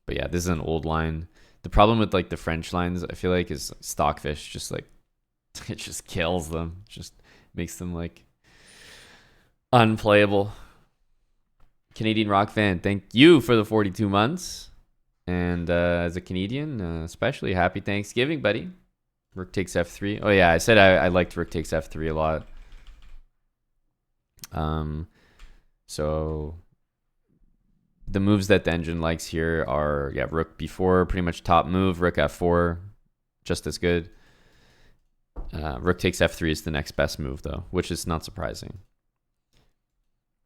But yeah, this is an old line. The problem with like the French lines, I feel like, is Stockfish just like it just kills them. It just makes them like unplayable. Canadian rock fan, thank you for the 42 months. And as a Canadian, especially happy Thanksgiving, buddy. Rook takes f3. Oh yeah, I said I liked rook takes f3 a lot. So the moves that the engine likes here are, yeah, rook b4, pretty much top move. Rook f4, just as good. Rook takes f3 is the next best move, though, which is not surprising.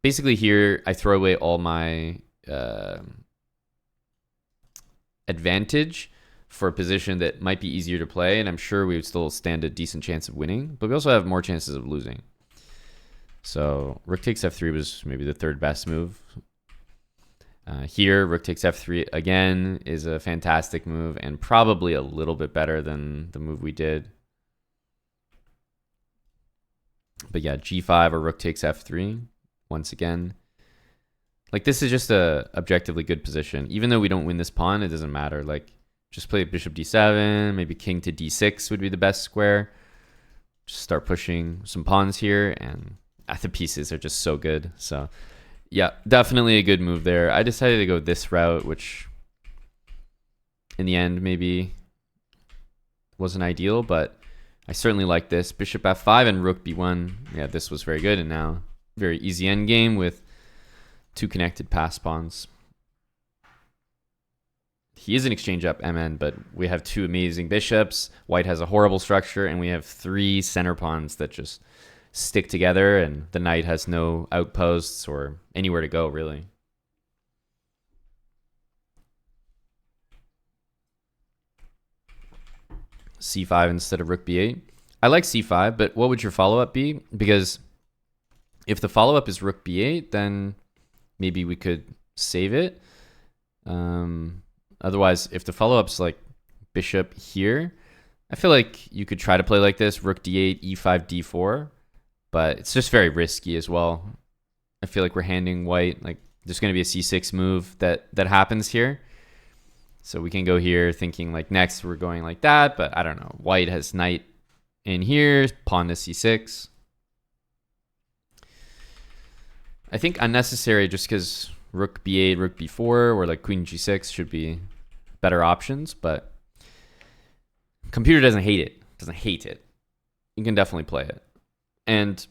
Basically here, I throw away all my advantage for a position that might be easier to play, and I'm sure we would still stand a decent chance of winning, but we also have more chances of losing. So rook takes f3 was maybe the third best move. Here, rook takes f3 again is a fantastic move and probably a little bit better than the move we did. But yeah, g5 or rook takes f3 once again. Like this is just a objectively good position. Even though we don't win this pawn, it doesn't matter. Like just play bishop d7, maybe king to d6 would be the best square. Just start pushing some pawns here, and the pieces are just so good. So yeah, definitely a good move there. I decided to go this route, which in the end maybe wasn't ideal, but I certainly like this. Bishop f5 and rook b1. Yeah, this was very good, and now very easy endgame with two connected pass pawns. He is an exchange up MN, but we have two amazing bishops. White has a horrible structure, and we have three center pawns that just stick together, and the knight has no outposts or anywhere to go, really. c5 instead of rook b8. I like c5, but what would your follow-up be? Because if the follow-up is rook b8, then maybe we could save it. Otherwise, if the follow-up's like bishop here, I feel like you could try to play like this, rook d8, e5, d4, but it's just very risky as well. I feel like we're handing white, like there's going to be a c6 move that happens here. So we can go here thinking like next we're going like that, but I don't know. White has knight in here, pawn to c6. I think unnecessary just because rook b8, rook b4, or like queen g6 should be better options, but computer doesn't hate it. Doesn't hate it. You can definitely play it. And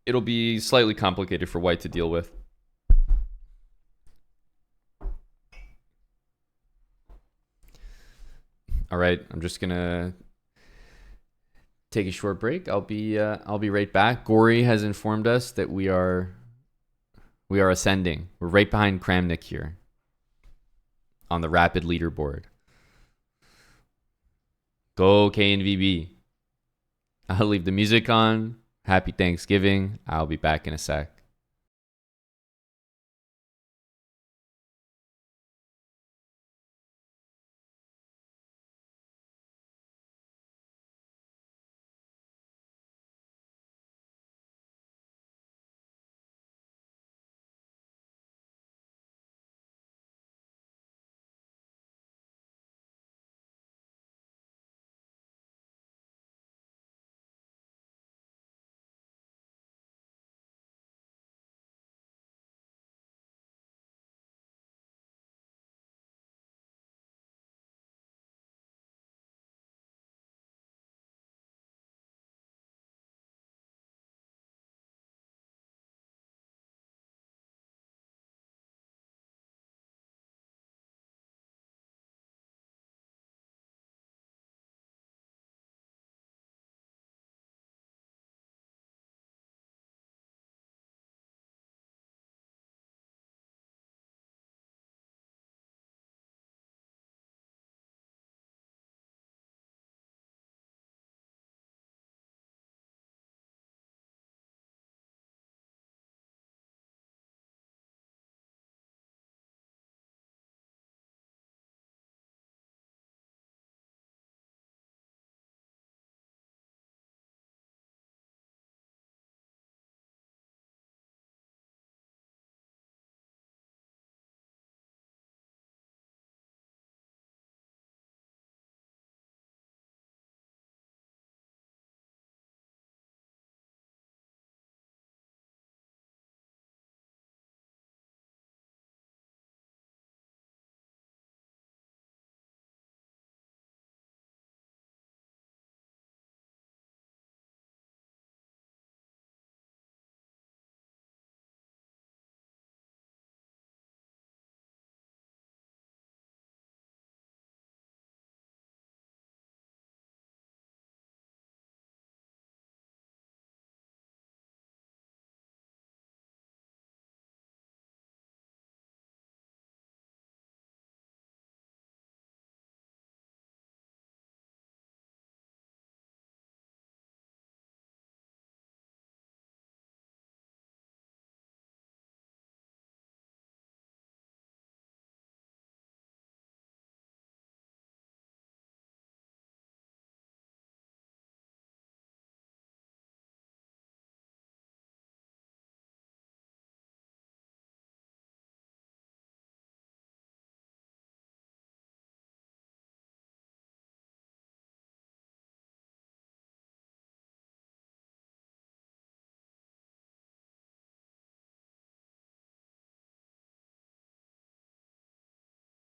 it'll be slightly complicated for white to deal with. All right, I'm just gonna take a short break. I'll be right back. Gory has informed us that we are ascending. We're right behind Kramnik here on the rapid leaderboard. Go KNVB. I'll leave the music on. Happy Thanksgiving. I'll be back in a sec.